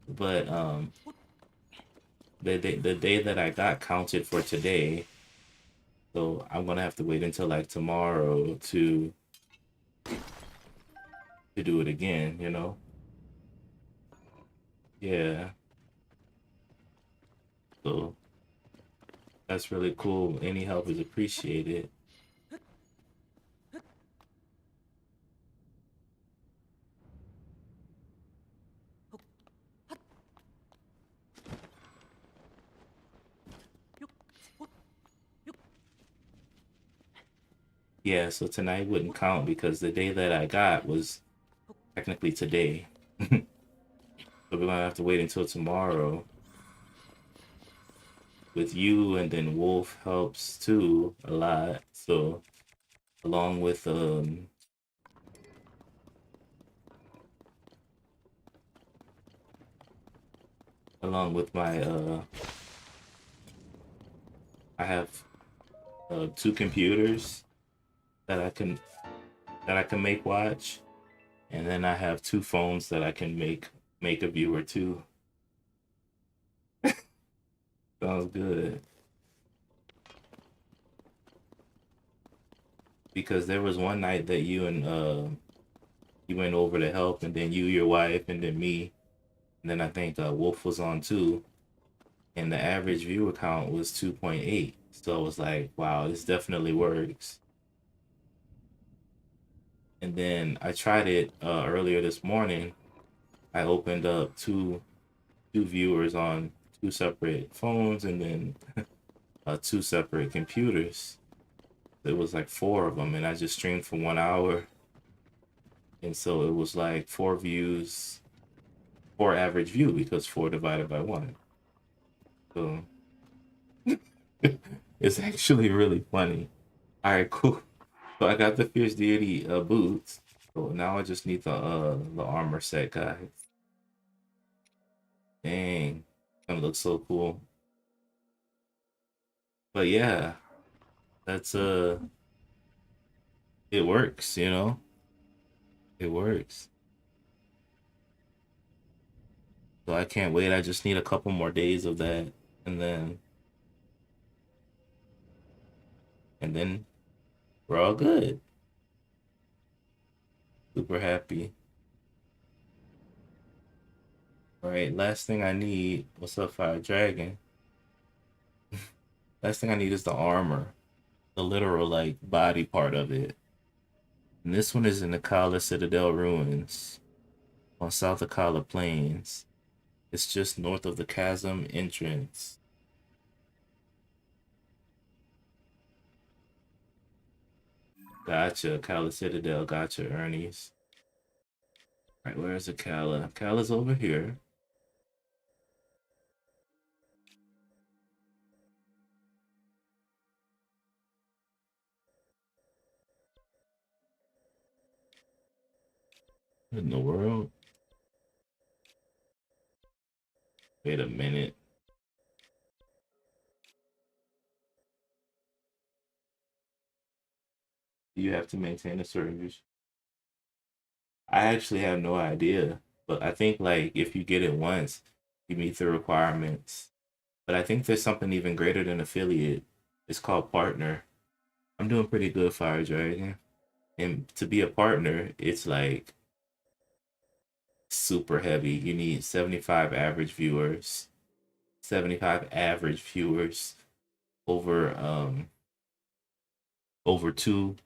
But the day that I got counted for today, so I'm gonna have to wait until like tomorrow to do it again, you know? Yeah. So that's really cool. Any help is appreciated. Yeah, so tonight wouldn't count because the day that I got was technically today. So we're gonna have to wait until tomorrow with you, and then Wolf helps too a lot. So along with my I have two computers that I can make watch, and then I have two phones that I can make a viewer too. Sounds good. Because there was one night that you went over to help, and then you, your wife, and then me, and then I think Wolf was on too, and the average viewer count was 2.8. So I was like, wow, this definitely works. And then I tried it earlier this morning. I opened up two viewers on two separate phones, and then two separate computers. There was like four of them, and I just streamed for 1 hour, and so it was like four views, four average view because four divided by one. So it's actually really funny. All right, cool. So I got the Fierce Deity boots. So now I just need the armor set, guys. Dang, that looks so cool. But yeah, that's it works, you know? It works. So I can't wait. I just need a couple more days of that, and then we're all good. Super happy. All right, last thing I need. What's up, Fire Dragon? Last thing I need is the armor, the literal like body part of it. And this one is in the Kala Citadel ruins on South Akala Plains. It's just north of the chasm entrance. Gotcha, Kala Citadel. Gotcha, Ernie's. All right, where's the Kala? Kala's over here. In the world? Wait a minute. Do you have to maintain a certain view? I actually have no idea, but I think like if you get it once, you meet the requirements. But I think there's something even greater than affiliate. It's called partner. I'm doing pretty good, Fire Dragon. And to be a partner, it's like super heavy. You need 75 average viewers. 75 average viewers over over two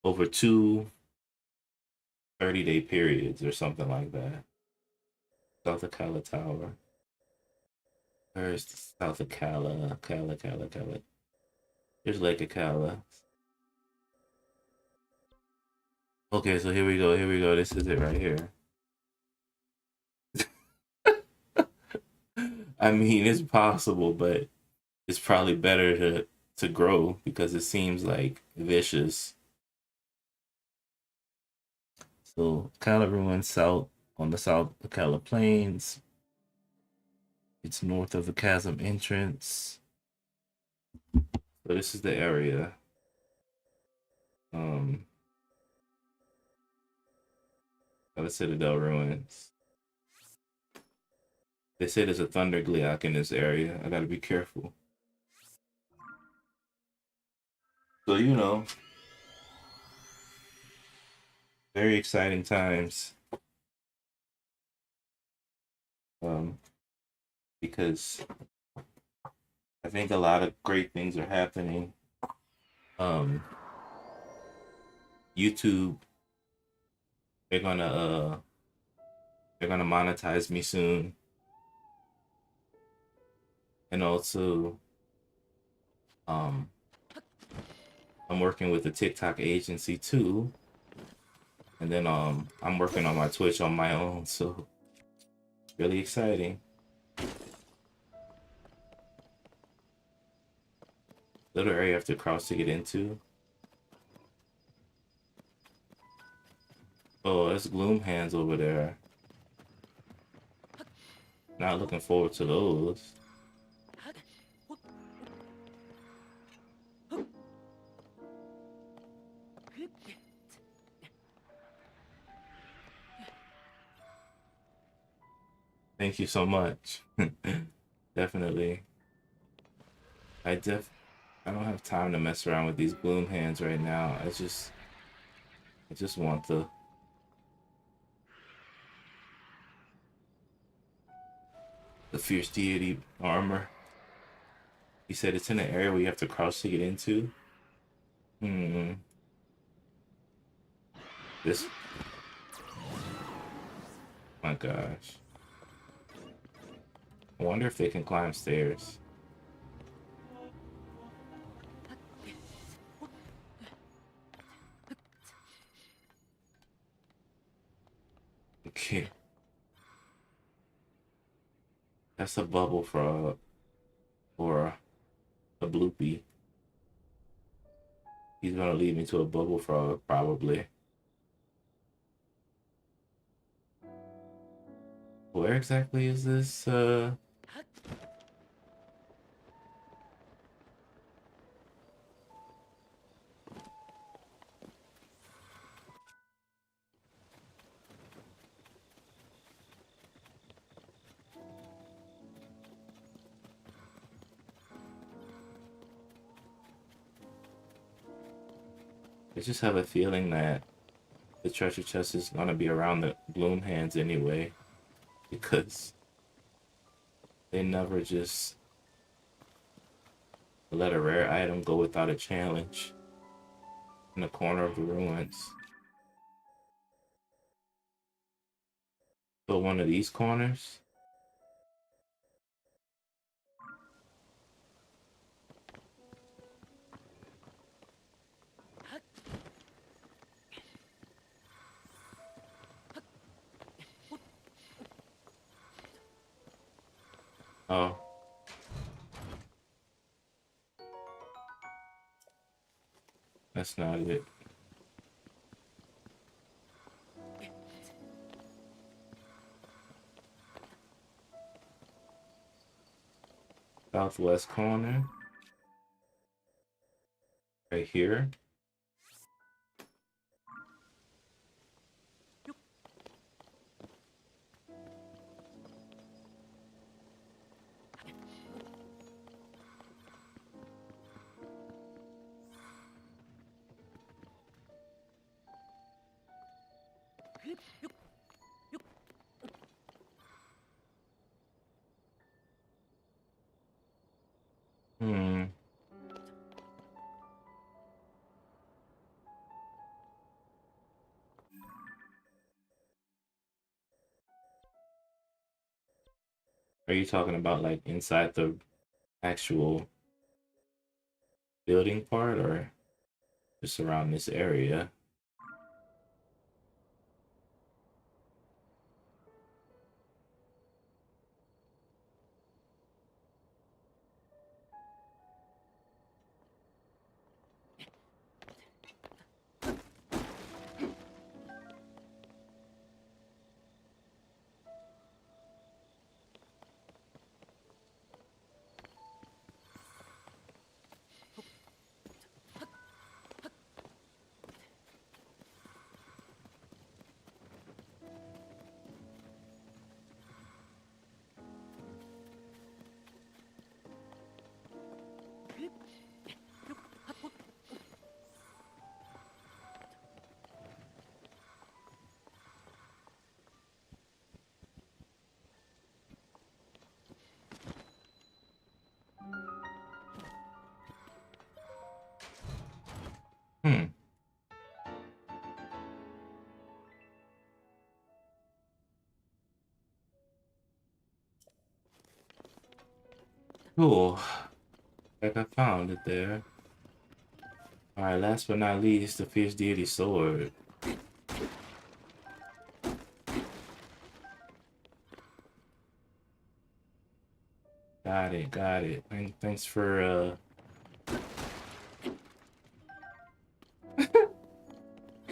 over two 30-day periods or something like that. South Akala Tower. Where's the South Akala? Kala. There's Lake Akala. Okay, so here we go. Here we go. This is it right here. I mean, it's possible, but it's probably better to grow because it seems like vicious. So Kala ruins south on the South Akala Plains. It's north of the chasm entrance. So this is the area. Um, the Citadel ruins. They say there's a thunder gliok in this area. I gotta be careful. So very exciting times. Because I think a lot of great things are happening. Um, YouTube, they're gonna uh, they're gonna monetize me soon, and also, um, I'm working with a TikTok agency too, and then I'm working on my Twitch on my own, so really exciting. Little area I have to cross to get into. Oh, there's gloom hands over there. Not looking forward to those. Thank you so much. Definitely. I def I don't have time to mess around with these gloom hands right now. I just want the fierce deity armor. He said it's in an area where you have to crouch to get into. Hmm. This My gosh. I wonder if they can climb stairs. Okay. That's a bubble frog or a bloopy. He's gonna lead me to a bubble frog, probably. Where exactly is this? I just have a feeling that the treasure chest is gonna be around the gloom hands anyway, because they never just let a rare item go without a challenge in the corner of the ruins. So one of these corners. Oh, that's not it. Southwest corner, right here. Hmm. Are you talking about like inside the actual building part or just around this area? Hmm. Cool. Like I found it there. Alright, last but not least, the fierce deity sword. Got it, got it. Thanks for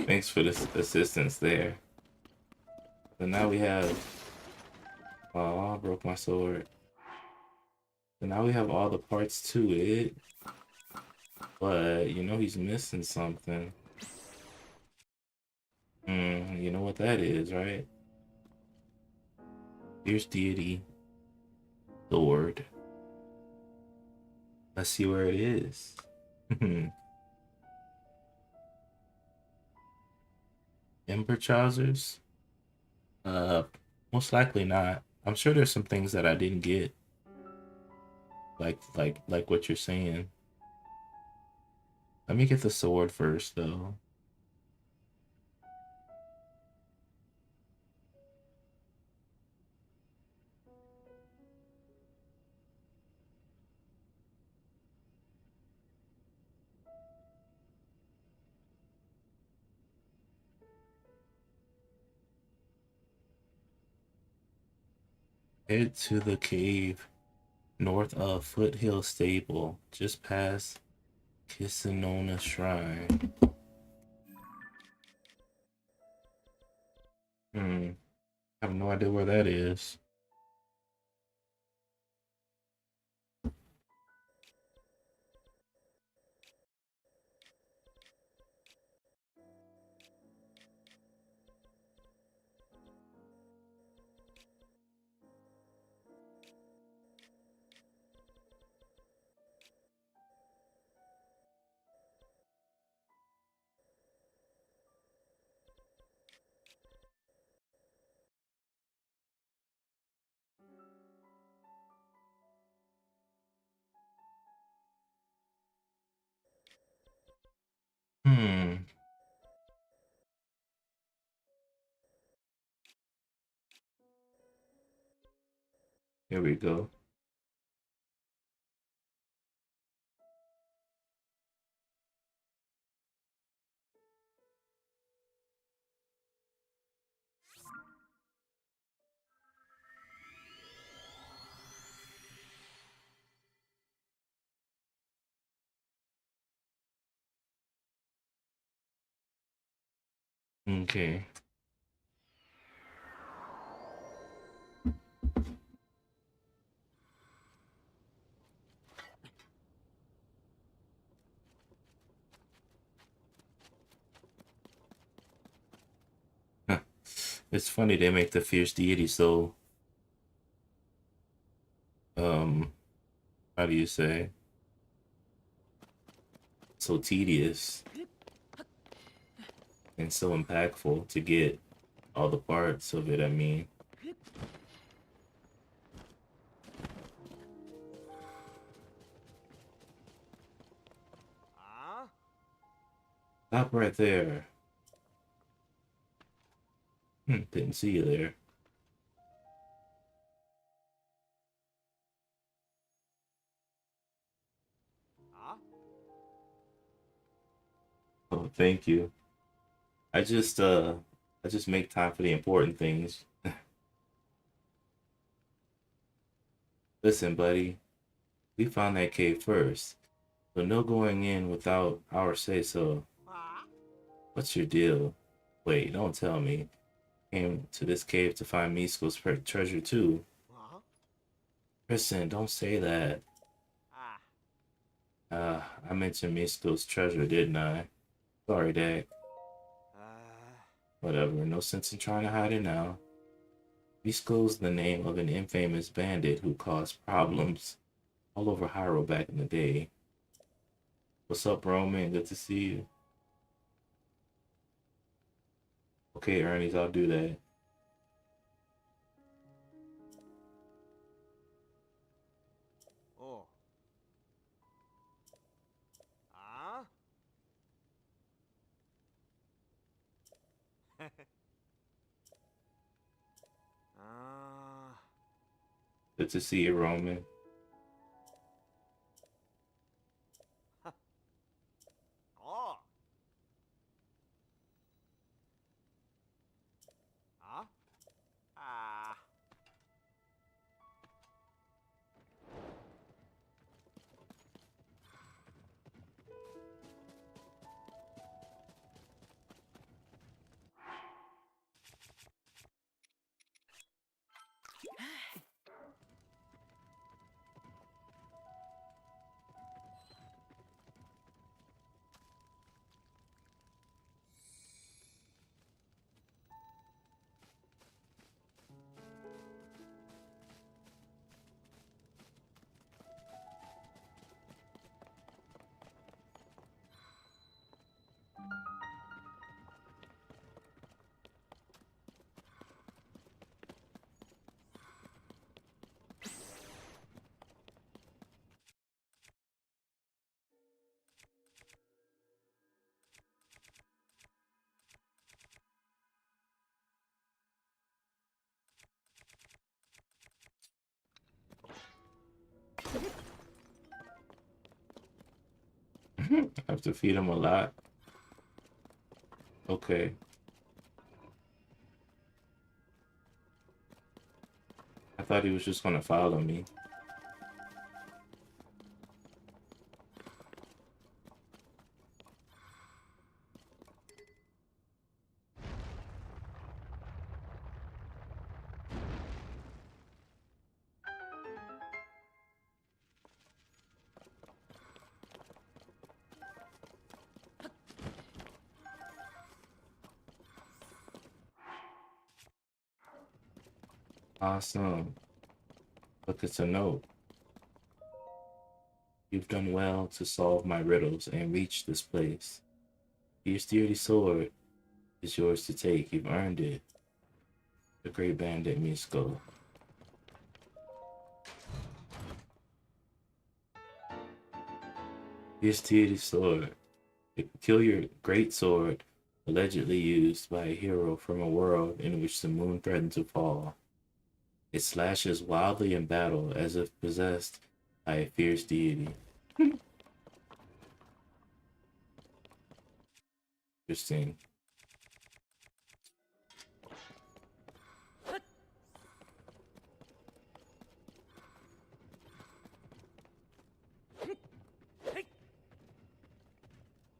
thanks for the assistance there. So now we have oh, I broke my sword. So now we have all the parts to it. But you know he's missing something. You know what that is, right? Fierce deity sword. Let's see where it is. Ember trousers? Uh, most likely not. I'm sure there's some things that I didn't get, like what you're saying. Let me get the sword first, though. Head to the cave north of Foothill Stable, just past Kisanona Shrine. I have no idea where that is. Hmm. Here we go. Okay. Huh. It's funny they make the fierce deity so how do you say, so tedious and so impactful to get all the parts of it, I mean. Stop right there. Didn't see you there. Oh, thank you. I just uh I just make time for the important things. Listen, buddy, we found that cave first, so no going in without our say so. What's your deal? Wait, don't tell me. Came to this cave to find Misko's treasure too. Listen, don't say that. I mentioned Misko's treasure, didn't I? Sorry, Dad. Whatever, no sense in trying to hide it now. Misko's the name of an infamous bandit who caused problems all over Hyrule back in the day. What's up, Roman? Good to see you. Okay, Ernie's, I'll do that. Good to see you, Roman. Oh. Huh? Ah. I have to feed him a lot. Okay. I thought he was just gonna follow me. Awesome. Look, it's a note. You've done well to solve my riddles and reach this place. Your sturdy sword is yours to take. You've earned it. The great bandit Misko. Your sturdy sword. A peculiar great sword allegedly used by a hero from a world in which the moon threatened to fall. It slashes wildly in battle as if possessed by a fierce deity. Interesting.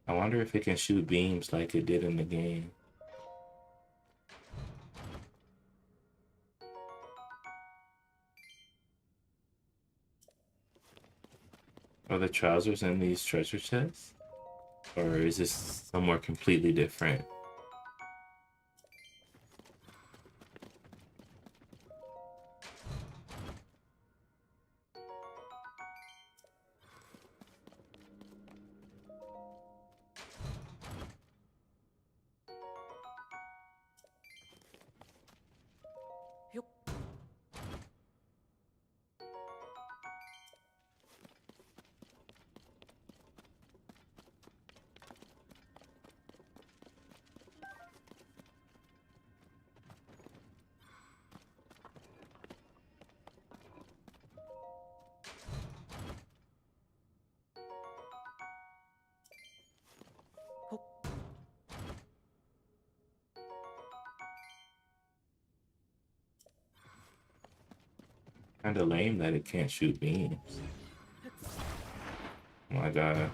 I wonder if it can shoot beams like it did in the game. Are the trousers in these treasure chests? Or is this somewhere completely different? Kinda lame that it can't shoot beams. Oh my gosh.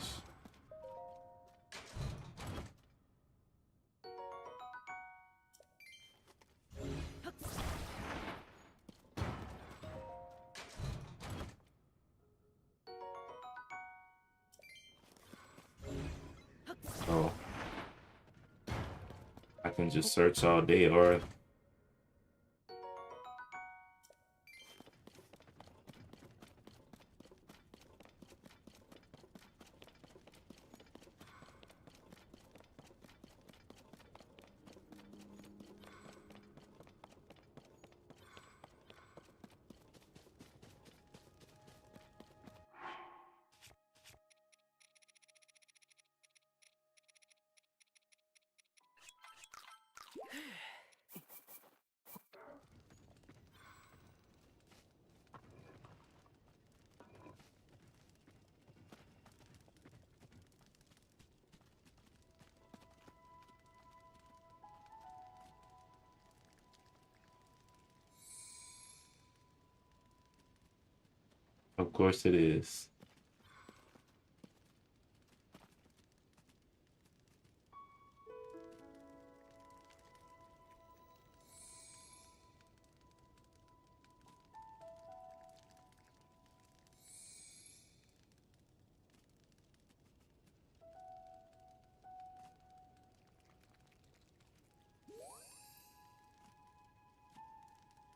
Oh, I can just search all day or Of course it is.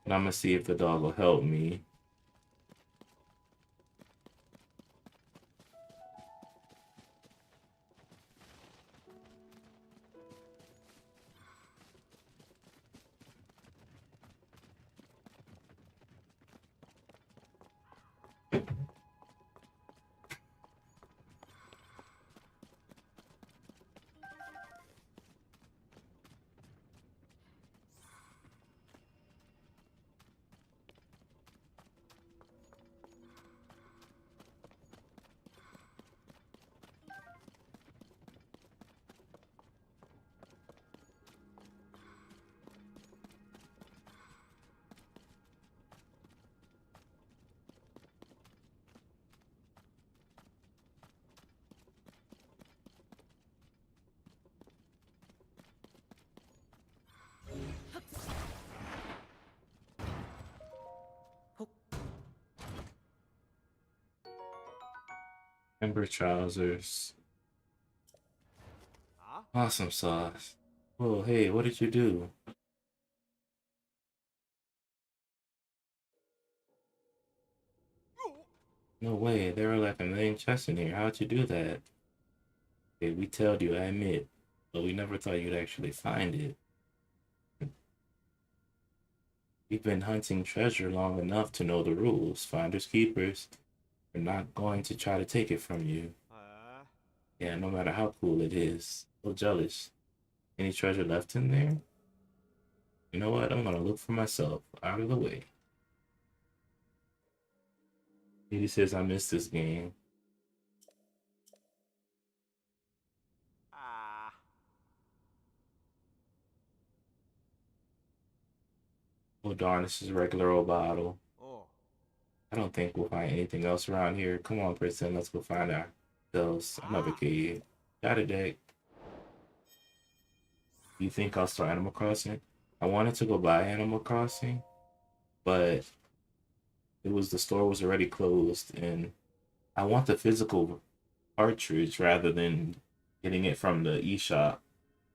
But I'm gonna see if the dog will help me. Ember trousers. Ah. Awesome sauce. Oh, hey, what did you do? No way, there are like a million chests in here. How'd you do that? Okay, we told you, I admit, but we never thought you'd actually find it. You've been hunting treasure long enough to know the rules. Finders keepers. We're not going to try to take it from you. Ah. Yeah, no matter how cool it is. So jealous. Any treasure left in there? You know what? I'm gonna look for myself. Out of the way. He says I missed this game. Ah. Oh darn, this is a regular old bottle. Oh. I don't think we'll find anything else around here. Come on, Kristen, let's go find ourselves another Ah. kid. Got a deck. You think I'll start Animal Crossing? I wanted to go buy Animal Crossing, but the store was already closed, and I want the physical cartridge rather than getting it from the eShop,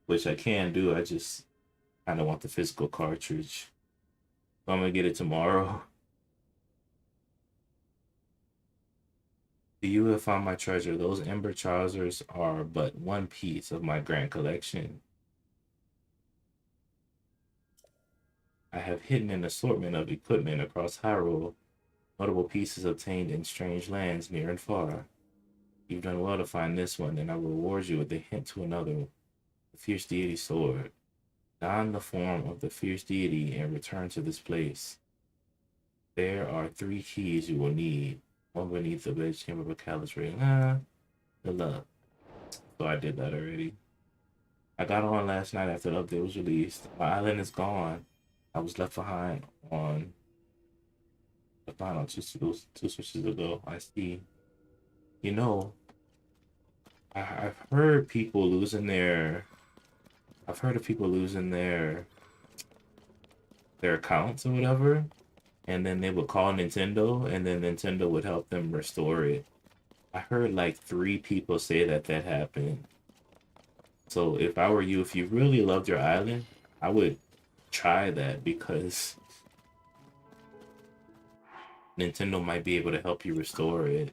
which I can do. I just kind of want the physical cartridge. So I'm gonna get it tomorrow. You have found my treasure. Those ember trousers are but one piece of my grand collection. I have hidden an assortment of equipment across Hyrule, notable pieces obtained in strange lands near and far. You've done well to find this one, and I will reward you with a hint to another, the fierce deity sword. Don the form of the fierce deity and return to this place. There are three keys you will need. One beneath the bed chamber of Callus Ring. Good luck. So I did that already. I got on last night after the update was released. My island is gone. I was left on two switches ago. I see. You know, I've heard people losing their. I've heard of people losing their accounts or whatever, and then they would call Nintendo, and then Nintendo would help them restore it. I heard like three people say that that happened. So if I were you, if you really loved your island, I would try that because Nintendo might be able to help you restore it.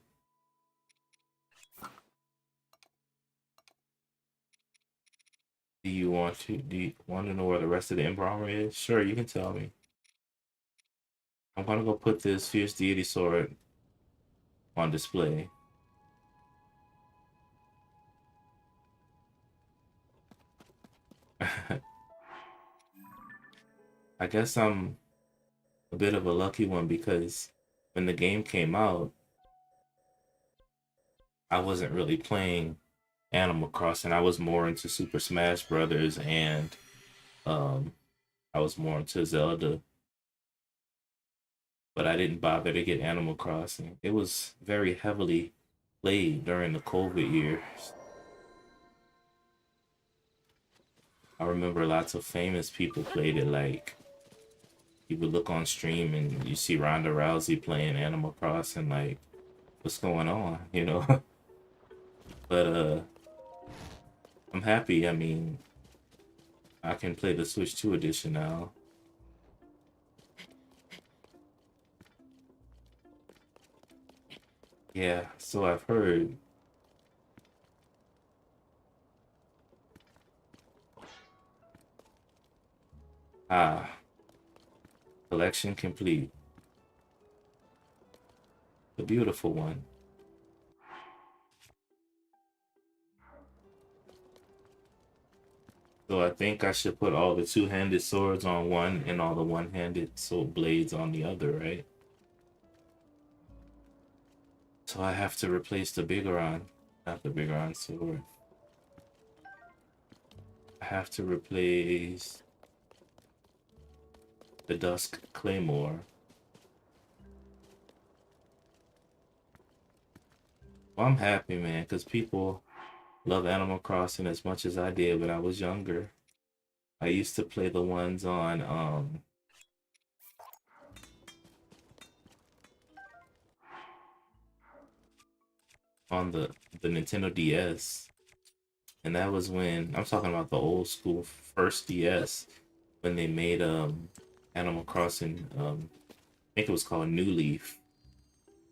Do you want to know where the rest of the Ember Armor is? Sure, you can tell me. I'm gonna go put this Fierce Deity Sword on display. I guess I'm a bit of a lucky one because when the game came out, I wasn't really playing Animal Crossing. I was more into Super Smash Brothers and um I was more into Zelda. but I didn't bother to get Animal Crossing. It was very heavily played during the COVID years. I remember lots of famous people played it. Like you would look on stream and you see Ronda Rousey playing Animal Crossing. Like, what's going on? You know. But I'm happy. I mean, I can play the Switch 2 edition now. Yeah, so I've heard. Ah, collection complete. The beautiful one. So I think I should put all the two-handed swords on one and all the one-handed sword blades on the other, right? So I have to replace the Bigoron, not the Bigoron sword. I have to replace the Dusk Claymore. Well, I'm happy, man, because people love Animal Crossing as much as I did when I was younger. I used to play the ones on the Nintendo DS, and that was when I'm talking about the old school first DS when they made Animal Crossing I think it was called New Leaf,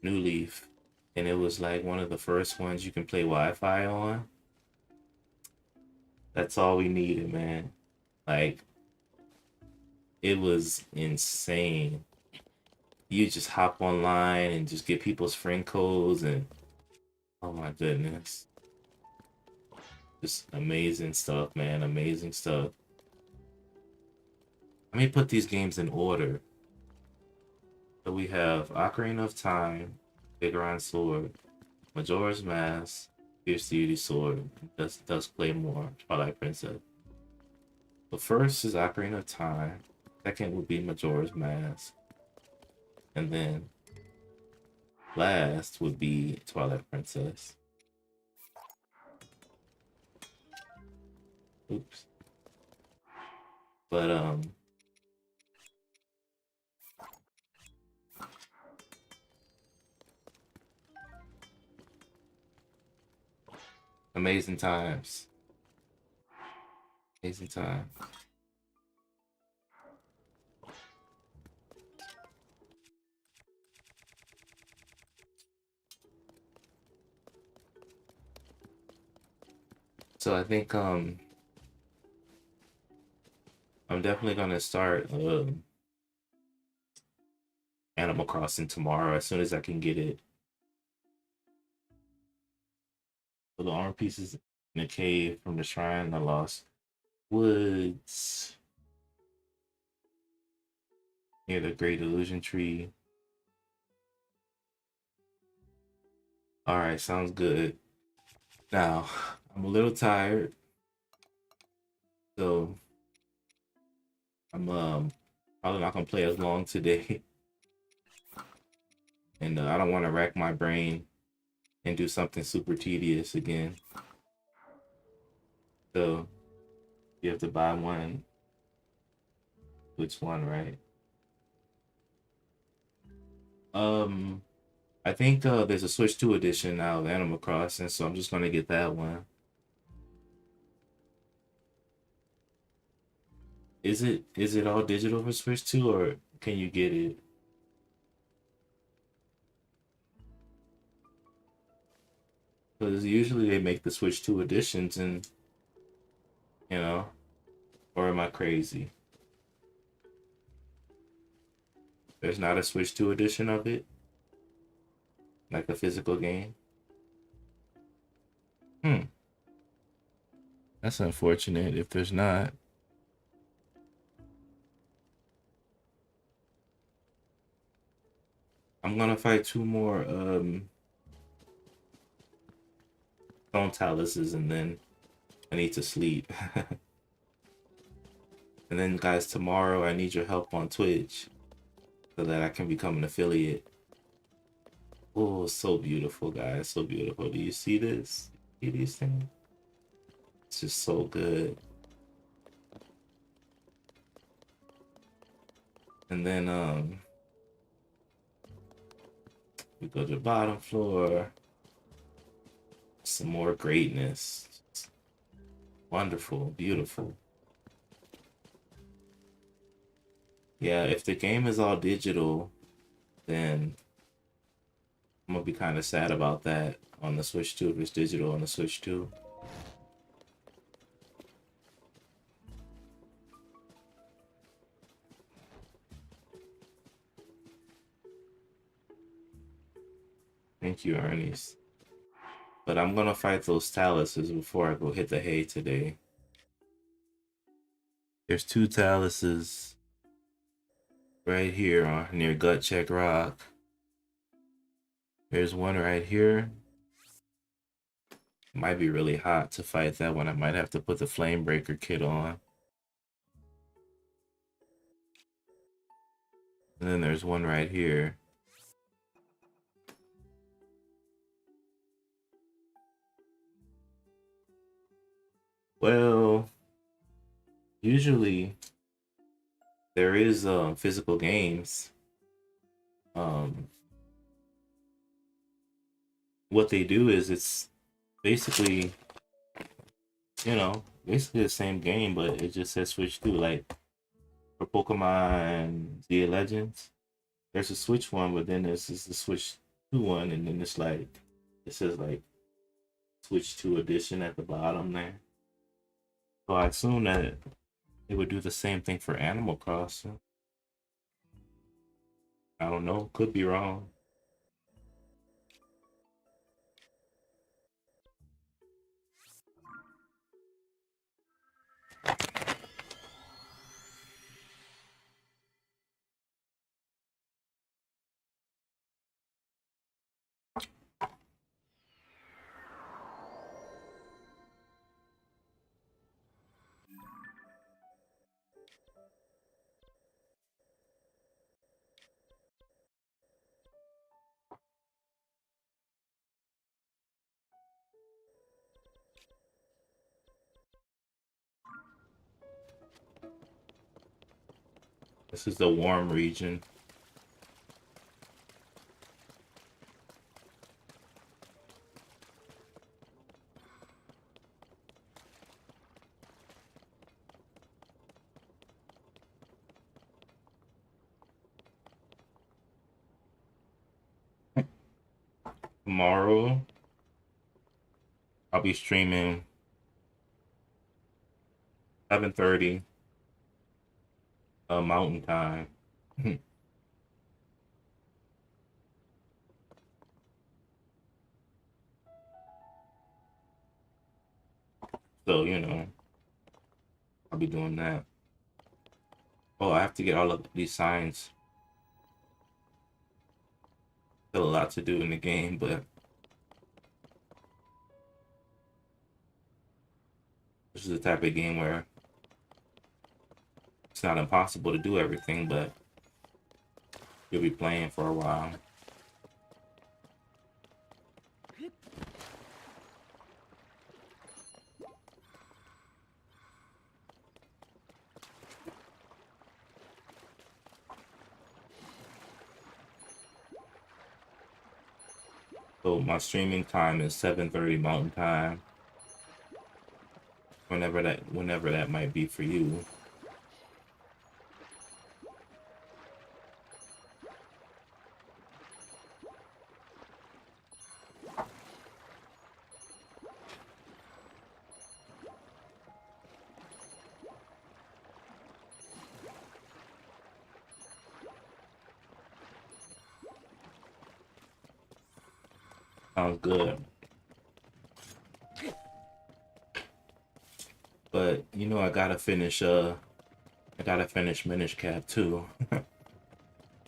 and it was like one of the first ones you can play Wi-Fi on. That's all we needed, man. Like it was insane. You just hop online and just get people's friend codes and oh my goodness. Just amazing stuff, man. Amazing stuff. Let me put these games in order. So we have Ocarina of Time, Bigoron Sword, Majora's Mask, Fierce Beauty Sword, Dusk Claymore, Twilight Princess. The first is Ocarina of Time. Second would be Majora's Mask. And then last would be Twilight Princess. Oops. But amazing times. Amazing time. So I think I'm definitely gonna start Animal Crossing tomorrow as soon as I can get it. So the armor pieces in the cave from the shrine, the lost woods near the great illusion tree. Alright, sounds good. Now, I'm a little tired, so I'm probably not gonna play as long today. And I don't want to rack my brain and do something super tedious again. So you have to buy one. Which one, right? Um, I think there's a Switch 2 edition now of Animal Crossing, so I'm just gonna get that one. Is it all digital for Switch 2 or can you get it? Because usually they make the Switch 2 editions and you know, or am I crazy? There's not a Switch 2 edition of it, like a physical game. Hmm, that's unfortunate if there's not. I'm gonna fight two more Stone Taluses and then I need to sleep. And then guys, tomorrow I need your help on Twitch. so that I can become an affiliate. Oh, so beautiful, guys. So beautiful. Do you see this? See these things? It's just so good. And then we go to the bottom floor. Some more greatness. Wonderful, beautiful. Yeah, if the game is all digital, then I'm gonna be kind of sad about that on the Switch 2 if it's digital on the Switch 2. Thank you, Ernest. But I'm gonna fight those taluses before I go hit the hay today. There's two taluses right here near Gut Check Rock. There's one right here. Might be really hot to fight that one. I might have to put the Flame Breaker kit on. And then there's one right here. Well, usually there is physical games. What they do is it's basically, basically the same game, but it just says Switch 2. Like for Pokemon Z Legends, there's a Switch one, but then there's the Switch 2 one, and then it's like it says like Switch 2 edition at the bottom there. So I assume that it would do the same thing for Animal Crossing. I don't know, could be wrong. This is the warm region. Tomorrow, I'll be streaming 7:30 Mountain Time. So, I'll be doing that. Oh, I have to get all of these signs. Still a lot to do in the game, but this is the type of game where it's not impossible to do everything, but you'll be playing for a while. So my streaming time is 7:30 Mountain Time. Whenever that might be for you. Sounds good. But I gotta finish Minish Cap too.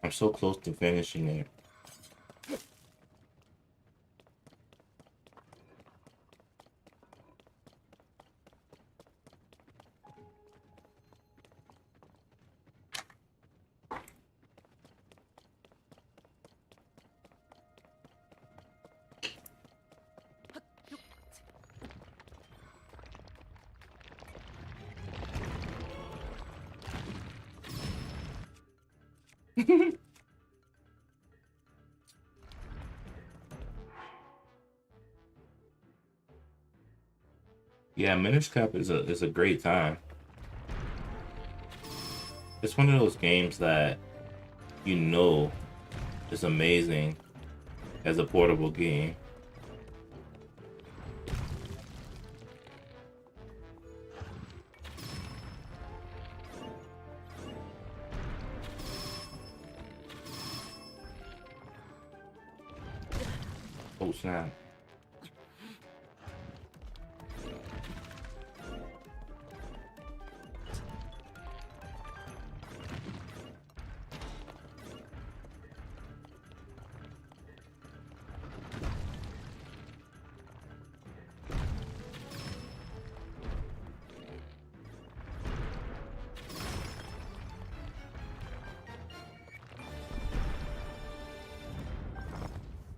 I'm so close to finishing it. Yeah, Minish Cap is a great time. It's one of those games that you know is amazing as a portable game. Oh snap.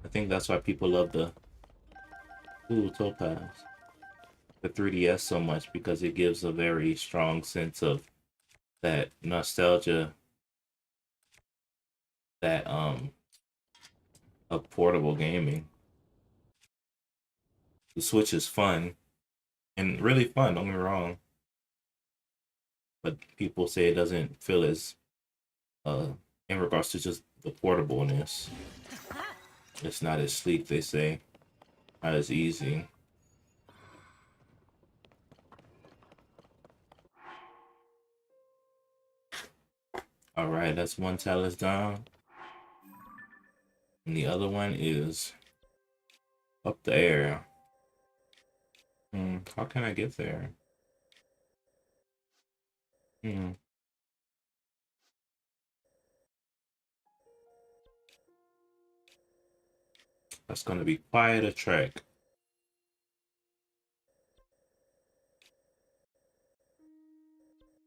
I think that's why people love the Topaz, the 3DS so much, because it gives a very strong sense of that nostalgia, that of portable gaming. The Switch is fun and really fun, don't get me wrong, but people say it doesn't feel as uh in regards to just the portableness. It's not as sleek, they say, not as easy. All right, that's one talus down, and the other one is up there. How can I get there? Hmm, that's gonna be quite a trek.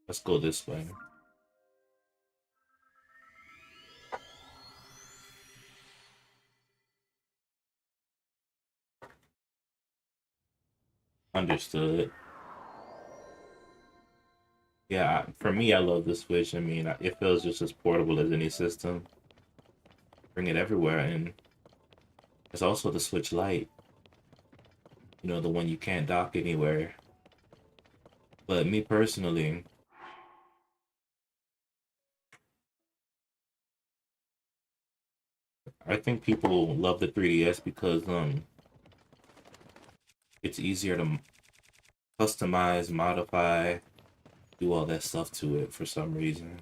Let's go this way. Understood. Yeah, for me, I love the Switch. I mean, it feels just as portable as any system. Bring it everywhere, and it's also the Switch Lite. You know, the one you can't dock anywhere. But me personally, I think people love the 3DS because it's easier to customize, modify, do all that stuff to it for some reason.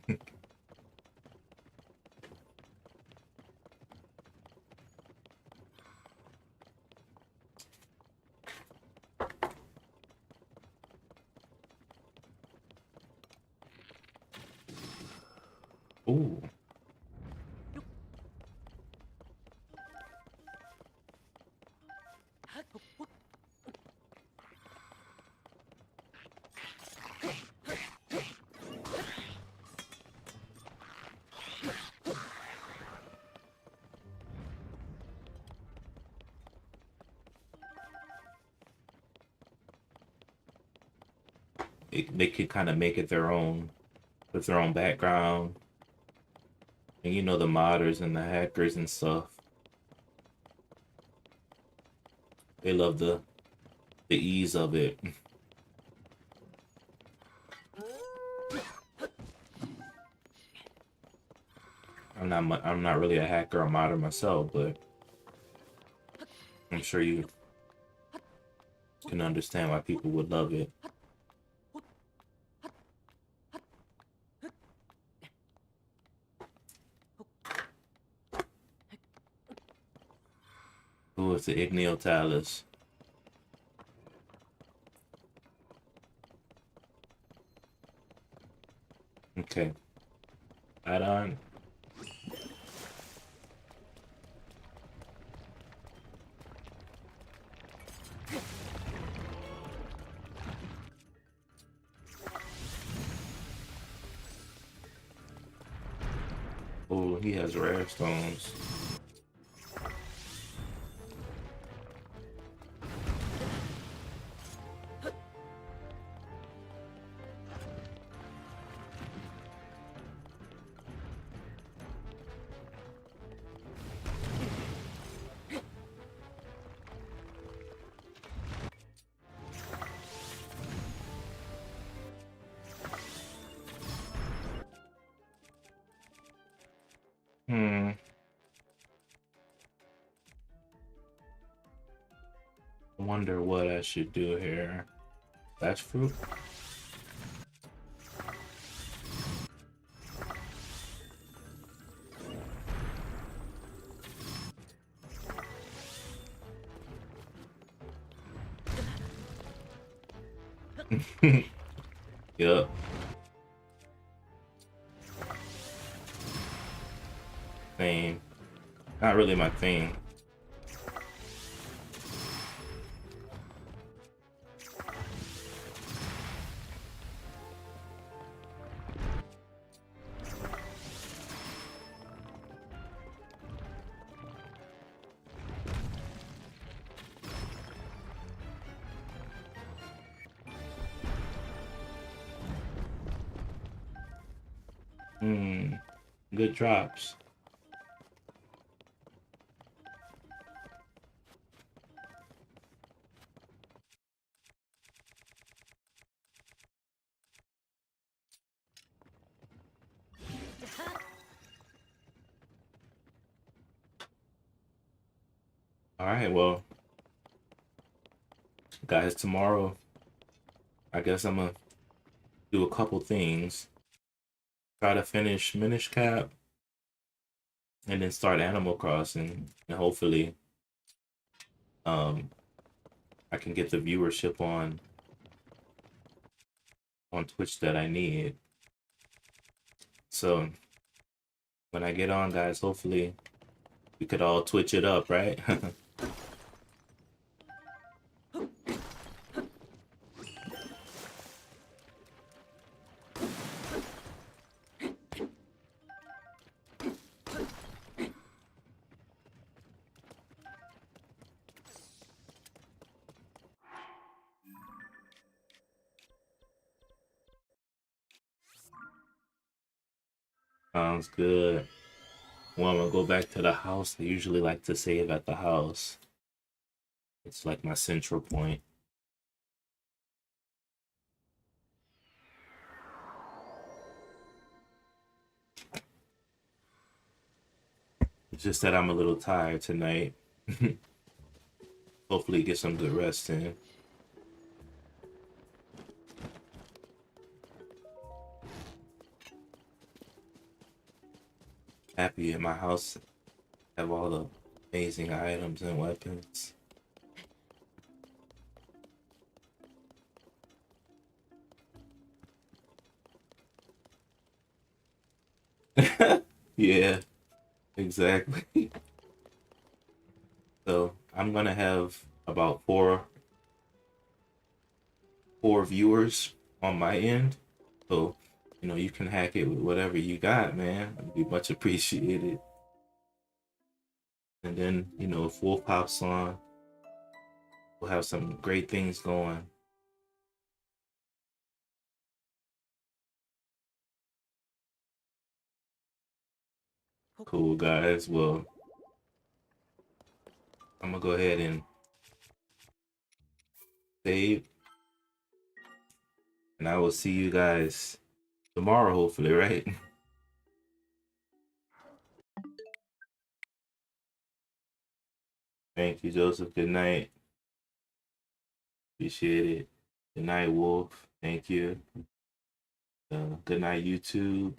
Ooh, they could kind of make it their own with their own background. And you know the modders and the hackers and stuff. They love the ease of it. I'm not really a hacker or modder myself, but I'm sure you can understand why people would love it. Ooh, it's the Igneo Talus. Okay. Add on. Oh, he has rare stones. wonder what I should do here. Flash fruit? Yup. Same. Not really my thing. Good drops. All right, well, guys, tomorrow I guess I'm gonna do a couple things. Try to finish Minish Cap and then start Animal Crossing, and hopefully I can get the viewership on Twitch that I need. So when I get on, guys, hopefully we could all Twitch it up, right? Sounds good. Well, I'm gonna go back to the house. I usually like to save at the house. It's like my central point. It's just that I'm a little tired tonight. Hopefully get some good rest in. Happy in my house. Have all the amazing items and weapons. Yeah, exactly. So I'm gonna have about four viewers on my end. So, you can hack it with whatever you got, man. It'd be much appreciated. And then, if Wolf pops on, we'll have some great things going. Cool, guys. Well, I'm gonna go ahead and save, and I will see you guys tomorrow, hopefully, right? Thank you, Joseph. Good night. Appreciate it. Good night, Wolf. Thank you. Good night, YouTube.